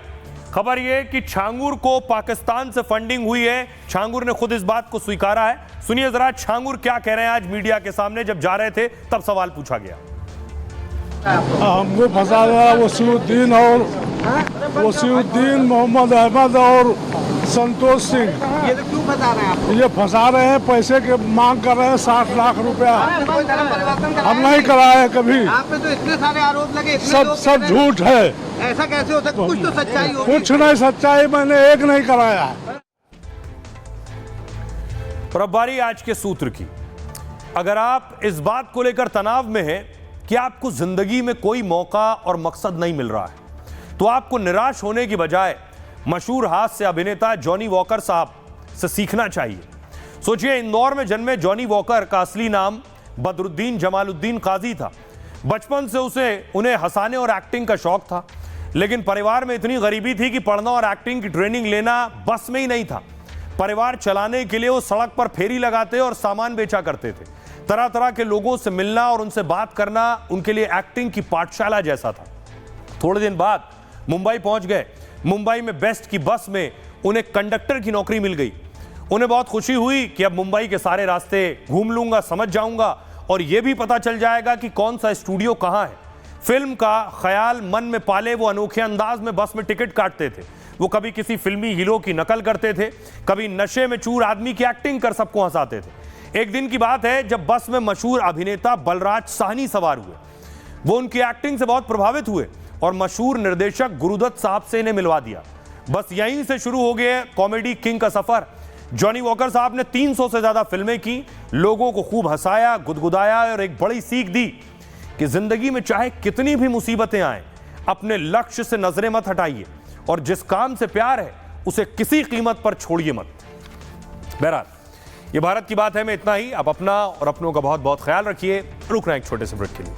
खबर यह कि छांगुर को पाकिस्तान से फंडिंग हुई है। छांगुर ने खुद इस बात को स्वीकारा है। सुनिए जरा छांगुर क्या कह रहे हैं आज मीडिया के सामने। जब जा रहे थे तब सवाल पूछा गया। हमको फंसा रहा वसीउद्दीन मोहम्मद अहमद और संतोष सिंह। ये तो क्यों फंसा रहे हैं आप? ये फंसा रहे हैं, पैसे के मांग कर रहे हैं 60 लाख रुपया। हम नहीं कराए कभी। आप पे तो इतने सारे आरोप लगे, सब झूठ है। ऐसा कैसे हो सकता? कुछ तो सच्चाई होगी। कुछ नहीं सच्चाई, मैंने एक नहीं कराया है। और अब बारी आज के सूत्र की। अगर आप इस बात को लेकर तनाव में हैं कि आपको जिंदगी में कोई मौका और मकसद नहीं मिल रहा है, तो आपको निराश होने की बजाय मशहूर हास्य अभिनेता जॉनी वॉकर साहब से सीखना चाहिए। सोचिए, इंदौर में जन्मे जॉनी वॉकर का असली नाम बदरुद्दीन जमालुद्दीन काजी था। बचपन से उन्हें हंसाने और एक्टिंग का शौक था, लेकिन परिवार में इतनी गरीबी थी कि पढ़ना और एक्टिंग की ट्रेनिंग लेना बस में ही नहीं था। परिवार चलाने के लिए वो सड़क पर फेरी लगाते और सामान बेचा करते थे। तरह तरह के लोगों से मिलना और उनसे बात करना उनके लिए एक्टिंग की पाठशाला जैसा था। थोड़े दिन बाद मुंबई पहुंच गए। मुंबई में बेस्ट की बस में उन्हें कंडक्टर की नौकरी मिल गई। उन्हें बहुत खुशी हुई कि अब मुंबई के सारे रास्ते घूम लूंगा, समझ जाऊंगा और यह भी पता चल जाएगा कि कौन सा स्टूडियो कहां है। फिल्म का ख्याल मन में पाले वो अनोखे अंदाज में बस में टिकट काटते थे। वो कभी किसी फिल्मी हीरो की नकल करते थे, कभी नशे में चूर आदमी की एक्टिंग कर सबको हंसाते थे। एक दिन की बात है जब बस में मशहूर अभिनेता बलराज साहनी सवार हुए। वो उनकी एक्टिंग से बहुत प्रभावित हुए और मशहूर निर्देशक गुरुदत्त साहब से इन्हें मिलवा दिया। बस यहीं से शुरू हो गया कॉमेडी किंग का सफर। जॉनी वॉकर साहब ने 300 से ज्यादा फिल्में की, लोगों को खूब हंसाया, गुदगुदाया और एक बड़ी सीख दी कि जिंदगी में चाहे कितनी भी मुसीबतें आए, अपने लक्ष्य से नजरें मत हटाइए और जिस काम से प्यार है उसे किसी कीमत पर छोड़िए मत। बहरहाल ये भारत की बात है में इतना ही। आप अपना और अपनों का बहुत बहुत ख्याल रखिए। रुक रहे हैं एक छोटे से ब्रेक के लिए।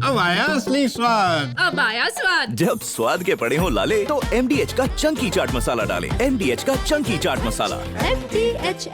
अब आया असली स्वाद। अब आया स्वाद। जब स्वाद के पड़े हो लाले तो MDH का चंकी चाट मसाला डालें। MDH का चंकी चाट मसाला। MDH